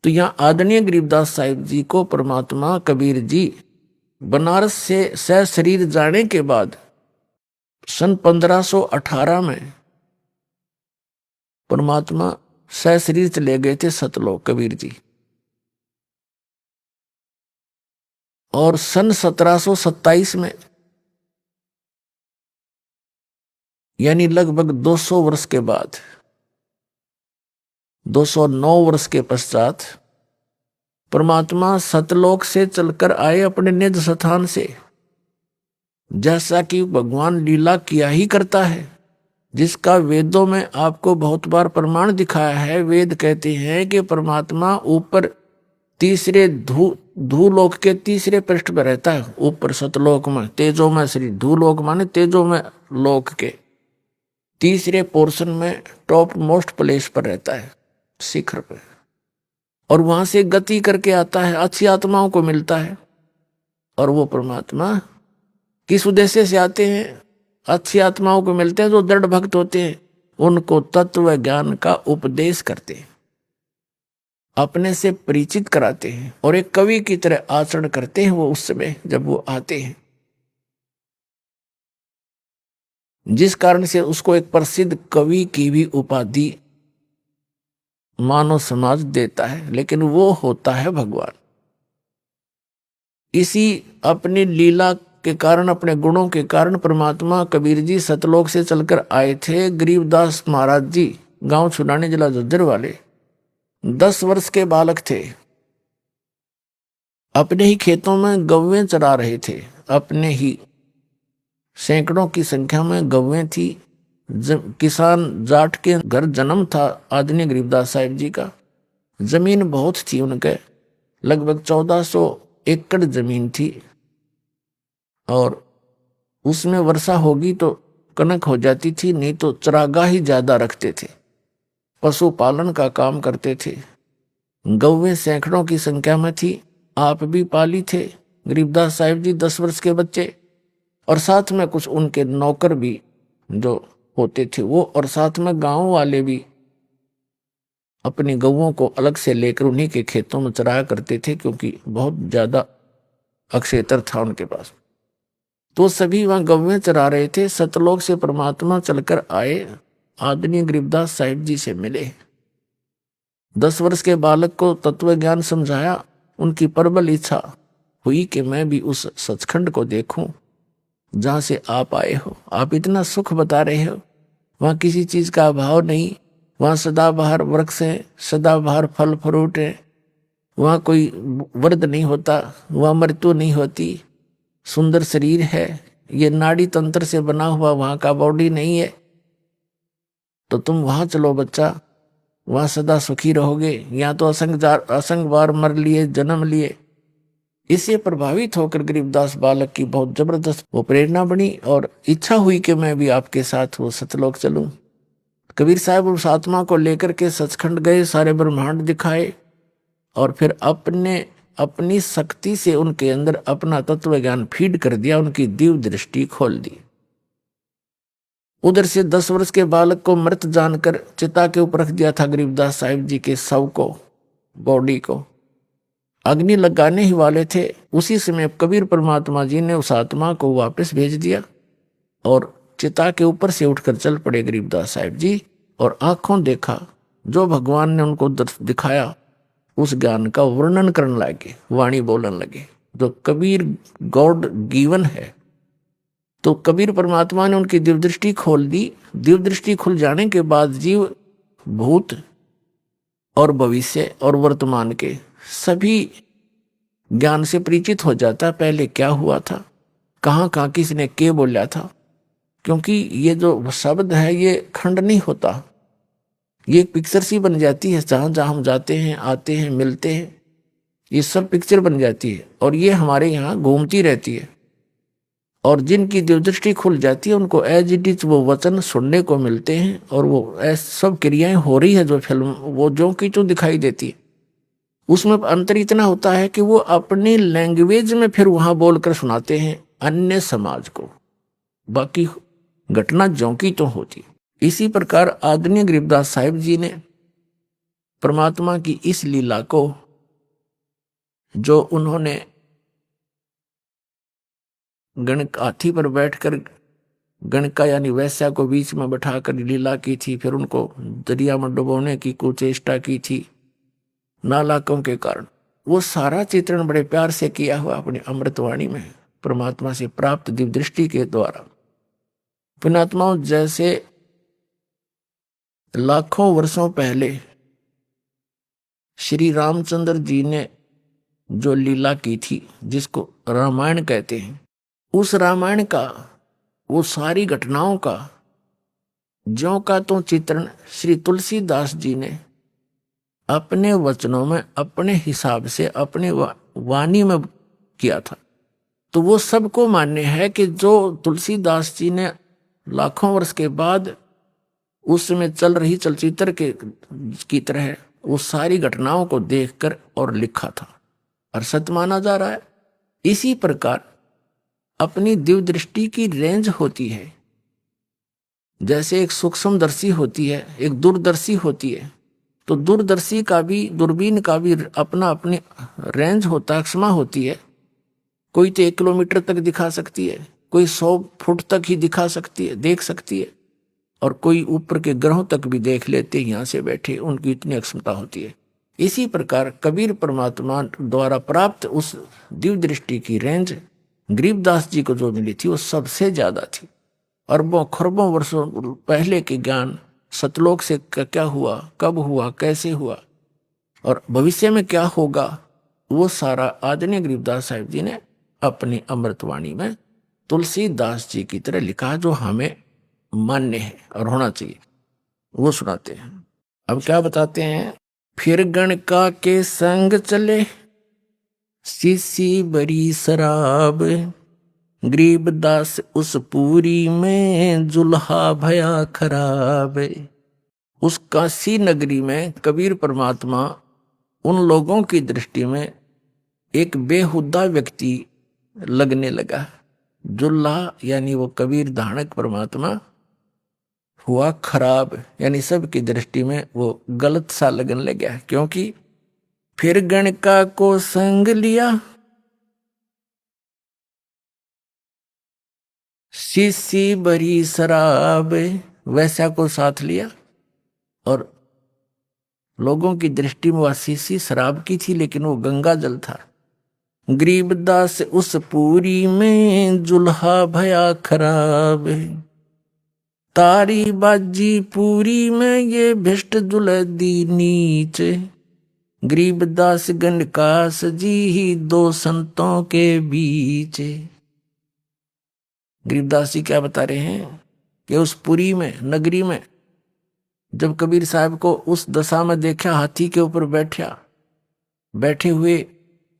S2: तो यहां आदरणीय गरीबदास साहिब जी को परमात्मा कबीर जी बनारस से सशरीर जाने के बाद सन 1518 में परमात्मा सशरीर चले गए थे सतलोक कबीर जी। और सन 1727 में, यानी लगभग 200 वर्ष के बाद, 209 वर्ष के पश्चात परमात्मा सतलोक से चलकर आए अपने निज स्थान से। जैसा कि भगवान लीला किया ही करता है, जिसका वेदों में आपको बहुत बार प्रमाण दिखाया है। वेद कहते हैं कि परमात्मा ऊपर तीसरे धूलोक के तीसरे पृष्ठ पर रहता है, ऊपर सतलोक में, तेजो में श्री धूलोक माने तेजो में लोक के तीसरे पोर्शन में टॉप मोस्ट प्लेस पर रहता है, शिखर पे। और वहां से गति करके आता है, अच्छी आत्माओं को मिलता है। और वो परमात्मा किस उद्देश्य से आते हैं? अच्छी आत्माओं को मिलते हैं जो दृढ़ भक्त होते हैं, उनको तत्व ज्ञान का उपदेश करते हैं, अपने से परिचित कराते हैं, और एक कवि की तरह आचरण करते हैं वो उस समय जब वो आते हैं। जिस कारण से उसको एक प्रसिद्ध कवि की भी उपाधि मानव समाज देता है, लेकिन वो होता है भगवान। इसी अपनी लीला के कारण, अपने गुणों के कारण परमात्मा कबीर जी सतलोक से चलकर आए थे। गरीबदास महाराज जी गांव छुड़ाने जिला झज्जर वाले 10 वर्ष के बालक थे। अपने ही खेतों में गौवें चरा रहे थे, अपने ही सैकड़ों की संख्या में गौवें थी। किसान जाट के घर जन्म था आदरणीय गरीबदास साहिब जी का। जमीन बहुत थी उनके, लगभग 1400 एकड़ जमीन थी, और उसमें वर्षा होगी तो कनक हो जाती थी, नहीं तो चरागाह ही ज्यादा रखते थे, पशुपालन का काम करते थे। गौवें सैकड़ों की संख्या में थी, आप भी पाली थे गरीबदास साहिब जी, 10 वर्ष के बच्चे, और साथ में कुछ उनके नौकर भी जो होते थे वो, और साथ में गांव वाले भी अपनी गौओं को अलग से लेकर उन्हीं के खेतों में चराया करते थे, क्योंकि बहुत ज्यादा अक्षेत्र था उनके पास। तो सभी वहां गौवें चरा रहे थे। सतलोक से परमात्मा चलकर आए, आदरणीय गरीबदास साहिब जी से मिले। 10 वर्ष के बालक को तत्व ज्ञान समझाया। उनकी प्रबल इच्छा हुई कि मैं भी उस सचखंड को देखूं जहां से आप आए हो। आप इतना सुख बता रहे हो, वहां किसी चीज का अभाव नहीं, वहां सदाबहार वृक्ष है, सदाबहार फल फ्रूट है, वहां कोई व्रत नहीं होता, वहां मृत्यु नहीं होती, सुंदर शरीर है, ये नाड़ी तंत्र से बना हुआ वहां का बॉडी नहीं है, तो तुम वहां चलो बच्चा, वहां सदा सुखी रहोगे। यहाँ तो असंग बार मर लिए, जन्म लिए। इससे प्रभावित होकर गरीबदास बालक की बहुत जबरदस्त वो प्रेरणा बनी और इच्छा हुई कि मैं भी आपके साथ वो सतलोक चलूं। कबीर साहब उस आत्मा को लेकर के सचखंड गए, सारे ब्रह्मांड दिखाए और फिर अपनी शक्ति से उनके अंदर अपना तत्व ज्ञान फीड कर दिया, उनकी दिव्य दृष्टि खोल दी। उधर से 10 वर्ष के बालक को मृत जानकर चिता के ऊपर रख दिया था गरीबदास साहिब जी के शव को, बॉडी को। अग्नि लगाने ही वाले थे, उसी समय कबीर परमात्मा जी ने उस आत्मा को वापस भेज दिया और चिता के ऊपर से उठकर चल पड़े गरीबदास साहिब जी और आंखों देखा जो भगवान ने उनको दिखाया, उस ज्ञान का वर्णन करने लगे, वाणी बोलने लगे। जो कबीर गॉड गिवन है, तो कबीर परमात्मा ने उनकी दिव्य दृष्टि खोल दी। दिव्य दृष्टि खुल जाने के बाद जीव भूत और भविष्य और वर्तमान के सभी ज्ञान से परिचित हो जाता, पहले क्या हुआ था, कहाँ कहाँ किसने क्या बोला था। क्योंकि ये जो शब्द है ये खंड नहीं होता, ये एक पिक्चर सी बन जाती है। जहाँ जहाँ हम जाते हैं, आते हैं, मिलते हैं, ये सब पिक्चर बन जाती है और ये हमारे यहाँ घूमती रहती है। और जिनकी दिव्यदृष्टि खुल जाती है उनको एज इट इज वो वचन सुनने को मिलते हैं और वो सब क्रियाएं हो रही है जो फिल्म वो जो की जो दिखाई देती है। उसमें अंतर इतना होता है कि वो अपनी लैंग्वेज में फिर वहां बोलकर सुनाते हैं अन्य समाज को, बाकी घटना जो की तो होती। इसी प्रकार आदरणीय गरीबदास साहिब जी ने परमात्मा की इस लीला को जो उन्होंने गणक हाथी पर बैठकर गणका यानी वैश्या को बीच में बैठाकर लीला की थी, फिर उनको दरिया में डुबोने की कुचेष्टा की थी नालाकों के कारण, वो सारा चित्रण बड़े प्यार से किया हुआ अपनी अमृतवाणी में परमात्मा से प्राप्त दिव्य दृष्टि के द्वारा। पुण्यात्माओं, जैसे लाखों वर्षों पहले श्री रामचंद्र जी ने जो लीला की थी जिसको रामायण कहते हैं, उस रामायण का वो सारी घटनाओं का ज्यों का तो चित्रण श्री तुलसीदास जी ने अपने वचनों में अपने हिसाब से अपने वाणी में किया था। तो वो सबको मान्य है कि जो तुलसीदास जी ने लाखों वर्ष के बाद उस समय चल रही चलचित्र की तरह वो सारी घटनाओं को देखकर और लिखा था और सत्य माना जा रहा है। इसी प्रकार अपनी दिव्य दृष्टि की रेंज होती है, जैसे एक सूक्ष्मदर्शी होती है, एक दूरदर्शी होती है, तो दूरदर्शी का भी, दूरबीन का भी अपना अपनी रेंज होता है, क्षमा होती है। कोई तो 1 किलोमीटर तक दिखा सकती है, कोई 100 फुट तक ही दिखा सकती है, देख सकती है, और कोई ऊपर के ग्रहों तक भी देख लेते यहाँ से बैठे, उनकी इतनी अक्षमता होती है। इसी प्रकार कबीर परमात्मा द्वारा प्राप्त उस दिव्य दृष्टि की रेंज गरीबदास जी को जो मिली थी वो सबसे ज्यादा थी। अरबों खरबों वर्षों पहले के ज्ञान, सतलोक से क्या हुआ, कब हुआ, कैसे हुआ और भविष्य में क्या होगा, वो सारा आदरणीय गरीबदास साहिब जी ने अपनी अमृतवाणी में तुलसीदास जी की तरह लिखा, जो हमें मान्य है और होना चाहिए। वो सुनाते हैं। अब क्या बताते हैं, फिर गणका के संग चले सीसी बरी शराब, गरीबदास उस पूरी में जुल्हा भया खराब। उस काशी नगरी में कबीर परमात्मा उन लोगों की दृष्टि में एक बेहुदा व्यक्ति लगने लगा। जुल्हा यानी वो कबीर धानक परमात्मा हुआ खराब, यानी सबकी दृष्टि में वो गलत सा लगने लगा। क्योंकि फिर गणका को संग लिया, सीसी बरी शराब, वैसा को साथ लिया और लोगों की दृष्टि में वह सीसी शराब की थी, लेकिन वो गंगा जल था। गरीबदास उस पूरी में जुल्हा भया खराब, तारी बाजी पूरी में ये भिष्ट दुलदी नीच, गरीबदास गंडकास जी ही दो संतों के बीच। गरीबदास जी क्या बता रहे हैं कि उस पुरी में, नगरी में, जब कबीर साहब को उस दशा में देखा, हाथी के ऊपर बैठे हुए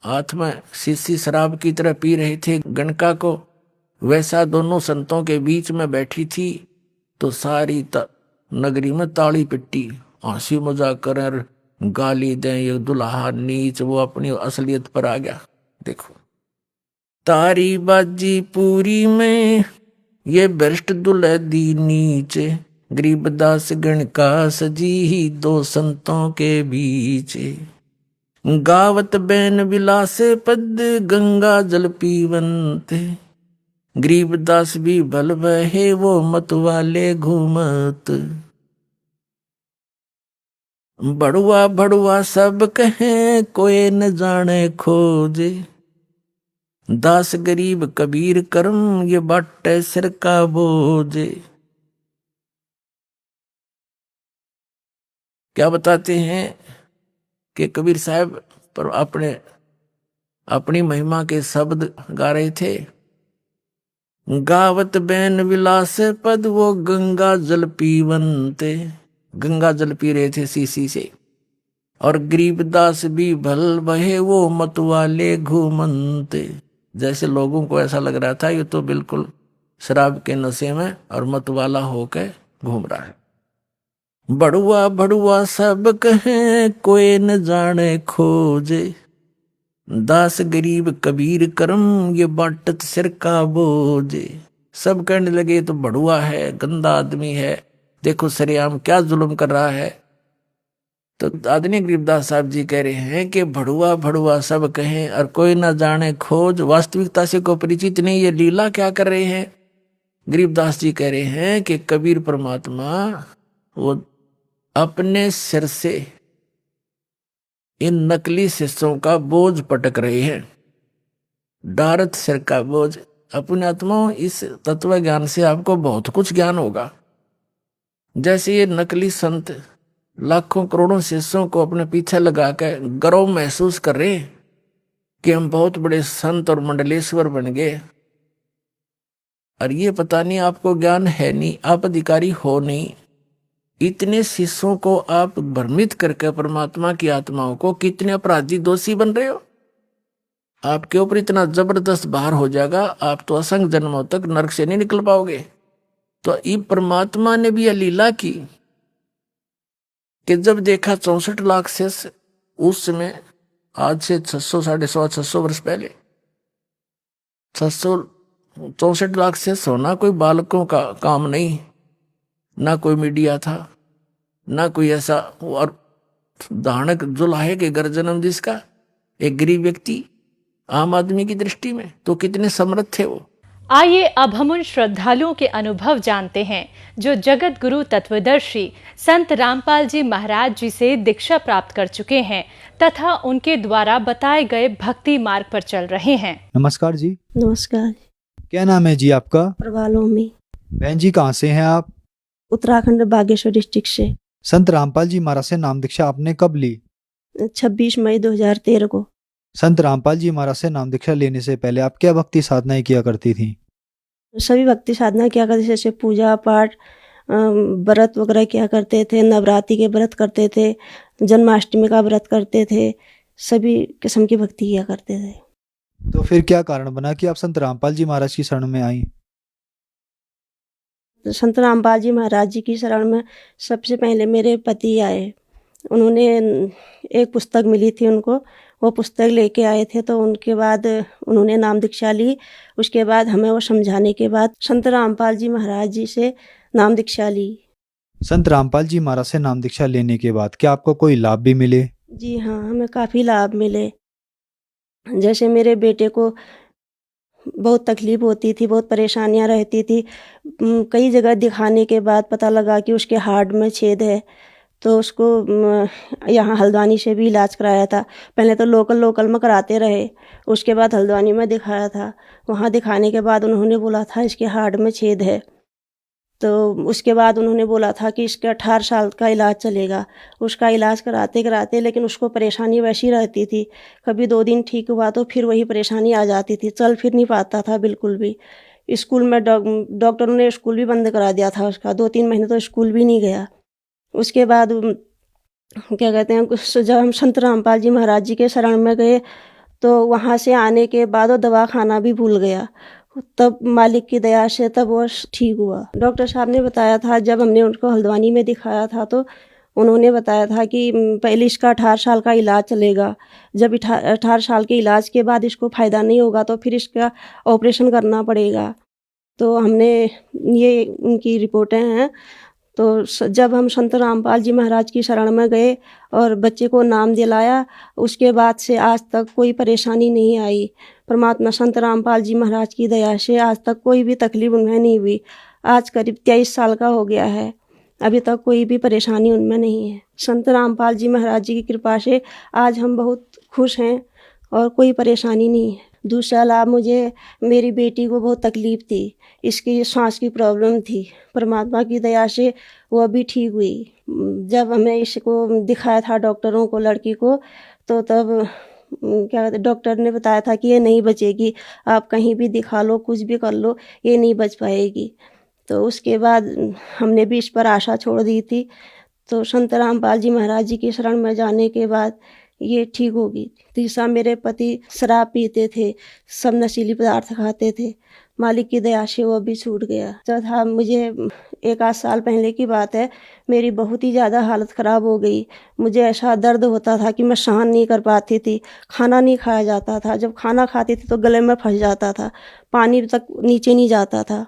S2: हाथ में शीशी शराब की तरह पी रहे थे गणका को, वैसा दोनों संतों के बीच में बैठी थी, तो सारी नगरी में ताली पिट्टी, हंसी मजाक करें, गाली दें, ये दुल्हा नीच, वो अपनी असलियत पर आ गया। देखो, तारी बाजी पूरी में ये भ्रष्ट दुलदी नीच, गरीबदास गणकास जी ही दो संतों के बीच। गावत बैन विलासे पद गंगा जल पीवंत, गरीबदास भी भल बहे वो मत वाले घूमत। बड़ुआ बड़ुआ सब कहें कोई न जाने खोजे, दास गरीब कबीर करम ये बाटे सिर का बोझे। क्या बताते हैं कि कबीर साहब पर अपनी महिमा के शब्द गा रहे थे। गावत बैन विलास पद वो गंगा जल पीवंते, गंगा जल पी रहे थे शीशी से, और गरीबदास भी भल बहे वो मत वाले घूमंते, जैसे लोगों को ऐसा लग रहा था ये तो बिल्कुल शराब के नशे में और मत वाला होकर घूम रहा है। बड़ुआ बड़ुआ सब कहें कोई न जाने खोजे, दास गरीब कबीर करम ये बाटत सिर का बोझे। सब कहने लगे तो बड़ुआ है, गंदा आदमी है, देखो सरेआम क्या जुल्म कर रहा है। तो आदरणीय गरीबदास साहब जी कह रहे हैं कि भड़ुआ भड़ुआ सब कहें और कोई ना जाने खोज, वास्तविकता से को परिचित नहीं, ये लीला क्या कर रहे हैं। गरीबदास जी कह रहे हैं कि कबीर परमात्मा वो अपने सिर से इन नकली शिष्यों का बोझ पटक रहे हैं, डारत सिर का बोझ। अपने आत्मा इस तत्व ज्ञान से आपको बहुत कुछ ज्ञान होगा। जैसे ये नकली संत लाखों करोड़ों शिष्यों को अपने पीछे लगा कर गर्व महसूस कर रहे हैं कि हम बहुत बड़े संत और मंडलेश्वर बन गए, और ये पता नहीं आपको ज्ञान है नहीं, आप अधिकारी हो नहीं। इतने शिष्यों को आप भ्रमित करके परमात्मा की आत्माओं को कितने अपराधी दोषी बन रहे हो। आपके ऊपर इतना जबरदस्त भार हो जाएगा, आप तो असंख्य जन्मों तक नरक से नहीं निकल पाओगे। तो ये परमात्मा ने भी यह लीला की कि जब देखा 64 लाख शिष्य उस समय, आज से 600 वर्ष पहले 64 लाख शिष्य होना कोई बालकों का काम नहीं, ना कोई मीडिया था, ना कोई ऐसा, और दानक जुलाहे के घर जन्म जिसका, एक गरीब व्यक्ति आम आदमी की दृष्टि में तो कितने समर्थ थे वो।
S3: आइए अब हम उन श्रद्धालुओं के अनुभव जानते हैं जो जगत गुरु तत्वदर्शी संत रामपाल जी महाराज जी से दीक्षा प्राप्त कर चुके हैं तथा उनके द्वारा बताए गए भक्ति मार्ग पर चल रहे हैं।
S4: नमस्कार जी।
S5: नमस्कार।
S4: क्या नाम है जी आपका?
S5: प्रभालोमी।
S4: बहन जी कहाँ से हैं आप?
S5: उत्तराखंड बागेश्वर डिस्ट्रिक्ट से।
S4: संत रामपाल जी महाराज से नाम दीक्षा आपने कब ली?
S5: 26 मई 2013 को।
S4: संत रामपाल जी महाराज से नाम दीक्षा लेने से पहले आप क्या भक्ति साधनाएं किया करती थी?
S5: सभी भक्ति साधना किया करते, जैसे पूजा पाठ, व्रत वगैरह किया करते थे, नवरात्रि के व्रत करते थे, जन्माष्टमी का व्रत करते थे, सभी किस्म की भक्ति किया करते थे।
S4: तो फिर क्या कारण बना कि आप संत रामपाल जी महाराज की शरण में आई?
S5: संत रामपाल जी महाराज जी की शरण में सबसे पहले मेरे पति आए। उन्होंने एक पुस्तक मिली थी उनको, वो पुस्तक लेके आए थे, तो उनके बाद उन्होंने नाम दीक्षा ली। उसके बाद हमें वो समझाने के बाद संत रामपाल जी महाराज जी से नाम दीक्षा ली।
S4: संत रामपाल जी महाराज से नाम दीक्षा लेने के बाद क्या आपको कोई लाभ भी मिले?
S5: जी हाँ, हमें काफ़ी लाभ मिले। जैसे मेरे बेटे को बहुत तकलीफ होती थी, बहुत परेशानियां रहती थी। कई जगह दिखाने के बाद पता लगा कि उसके हार्ट में छेद है, तो उसको यहाँ हल्द्वानी से भी इलाज कराया था। पहले तो लोकल में कराते रहे, उसके बाद हल्द्वानी में दिखाया था। वहाँ दिखाने के बाद उन्होंने बोला था इसके हार्ट में छेद है। तो उसके बाद उन्होंने बोला था कि इसका 18 साल का इलाज चलेगा। उसका इलाज कराते कराते लेकिन उसको परेशानी वैसी रहती थी, कभी 2 दिन ठीक हुआ तो फिर वही परेशानी आ जाती थी, चल फिर नहीं पाता था बिल्कुल भी। स्कूल में डॉक्टरों ने स्कूल भी बंद करा दिया था उसका, 2-3 महीने तो स्कूल भी नहीं गया। उसके बाद क्या कहते हैं, जब हम संत रामपाल जी महाराज जी के शरण में गए तो वहाँ से आने के बाद वो दवा खाना भी भूल गया। तब मालिक की दया से तब वो ठीक हुआ। डॉक्टर साहब ने बताया था, जब हमने उनको हल्द्वानी में दिखाया था तो उन्होंने बताया था कि पहले इसका 18 साल का इलाज चलेगा, जब 18 साल के इलाज के बाद इसको फ़ायदा नहीं होगा तो फिर इसका ऑपरेशन करना पड़ेगा। तो हमने ये उनकी रिपोर्टें हैं। तो जब हम संत रामपाल जी महाराज की शरण में गए और बच्चे को नाम दिलाया, उसके बाद से आज तक कोई परेशानी नहीं आई। परमात्मा संत रामपाल जी महाराज की दया से आज तक कोई भी तकलीफ उनमें नहीं हुई। आज करीब 23 साल का हो गया है, अभी तक कोई भी परेशानी उनमें नहीं है। संत रामपाल जी महाराज जी की कृपा से आज हम बहुत खुश हैं और कोई परेशानी नहीं है। दूसरा लाभ, मुझे मेरी बेटी को बहुत तकलीफ़ थी, इसकी सांस की प्रॉब्लम थी, परमात्मा की दया से वो भी ठीक हुई। जब हमें इसको दिखाया था डॉक्टरों को, लड़की को, तो तब क्या कहते डॉक्टर ने बताया था कि ये नहीं बचेगी, आप कहीं भी दिखा लो, कुछ भी कर लो, ये नहीं बच पाएगी। तो उसके बाद हमने भी इस पर आशा छोड़ दी थी। तो संत रामपाल जी महाराज जी की शरण में जाने के बाद ये ठीक होगी। तीसरा, मेरे पति शराब पीते थे, सब नशीली पदार्थ खाते थे, मालिक की दया से वो भी छूट गया। चौथा, मुझे 1 आध साल पहले की बात है, मेरी बहुत ही ज़्यादा हालत ख़राब हो गई। मुझे ऐसा दर्द होता था कि मैं सहन नहीं कर पाती थी, खाना नहीं खाया जाता था, जब खाना खाती थी तो गले में फंस जाता था, पानी तक नीचे नहीं जाता था।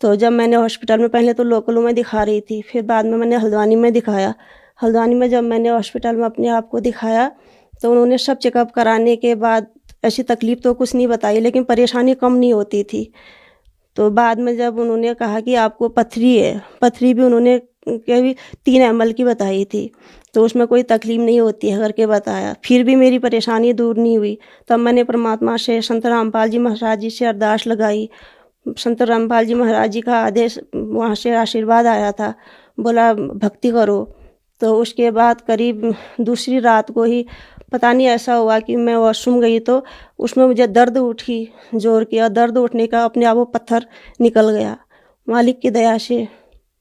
S5: तो जब मैंने हॉस्पिटल में, पहले तो लोकलों में दिखा रही थी, फिर बाद में मैंने हल्द्वानी में दिखाया। हल्द्वानी में जब मैंने हॉस्पिटल में अपने आप को दिखाया तो उन्होंने सब चेकअप कराने के बाद ऐसी तकलीफ़ तो कुछ नहीं बताई, लेकिन परेशानी कम नहीं होती थी। तो बाद में जब उन्होंने कहा कि आपको पथरी है, पथरी भी उन्होंने कभी 3 ml की बताई थी, तो उसमें कोई तकलीफ़ नहीं होती है करके बताया। फिर भी मेरी परेशानी दूर नहीं हुई। तब मैंने परमात्मा से, संत रामपाल जी महाराज जी से अरदास लगाई। संत रामपाल जी महाराज जी का आदेश, वहाँ से आशीर्वाद आया था, बोला भक्ति करो। तो उसके बाद करीब दूसरी रात को ही पता नहीं ऐसा हुआ कि मैं वॉशरूम गई तो उसमें मुझे दर्द उठी, जोर किया, दर्द उठने का अपने आप वो पत्थर निकल गया। मालिक की दया से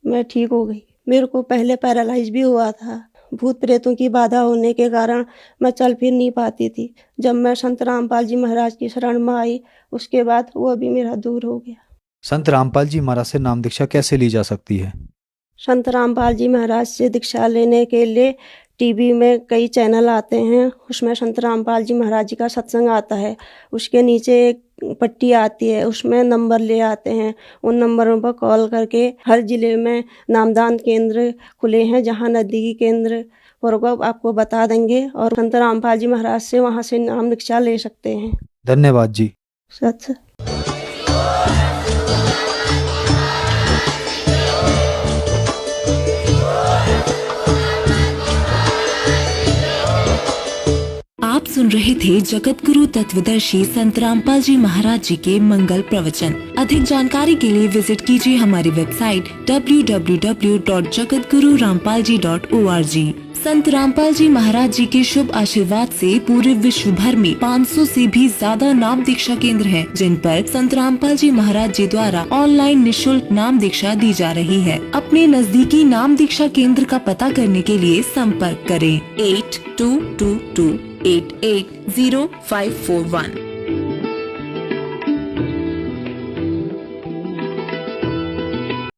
S5: मैं ठीक हो गई। मेरे को पहले पैरालाइज भी हुआ था, भूत प्रेतों की बाधा होने के कारण मैं चल फिर नहीं पाती थी। जब मैं संत रामपाल जी महाराज की शरण में आई, उसके बाद वो भी मेरा दूर हो गया।
S4: संत रामपाल जी महाराज से नाम दीक्षा कैसे ली जा सकती है?
S5: संत रामपाल जी महाराज से दीक्षा लेने के लिए टीवी में कई चैनल आते हैं, उसमें संत रामपाल जी महाराज जी का सत्संग आता है, उसके नीचे एक पट्टी आती है, उसमें नंबर ले आते हैं। उन नंबरों पर कॉल करके हर ज़िले में नामदान केंद्र खुले हैं, जहां नज़दीकी केंद्र होगा आपको बता देंगे और संत रामपाल जी महाराज से वहां से नाम दीक्षा ले सकते हैं।
S4: धन्यवाद जी।
S5: सच।
S6: आप सुन रहे थे जगत गुरु तत्वदर्शी संत रामपाल जी महाराज जी के मंगल प्रवचन। अधिक जानकारी के लिए विजिट कीजिए हमारी वेबसाइट www.jagatgururampalji.org। संत रामपाल जी महाराज जी के शुभ आशीर्वाद से पूरे विश्व भर में 500 से भी ज्यादा नाम दीक्षा केंद्र हैं, जिन पर संत रामपाल जी महाराज जी द्वारा ऑनलाइन निःशुल्क नाम दीक्षा दी जा रही है। अपने नजदीकी नाम दीक्षा केंद्र का पता करने के लिए संपर्क करें 8222880541।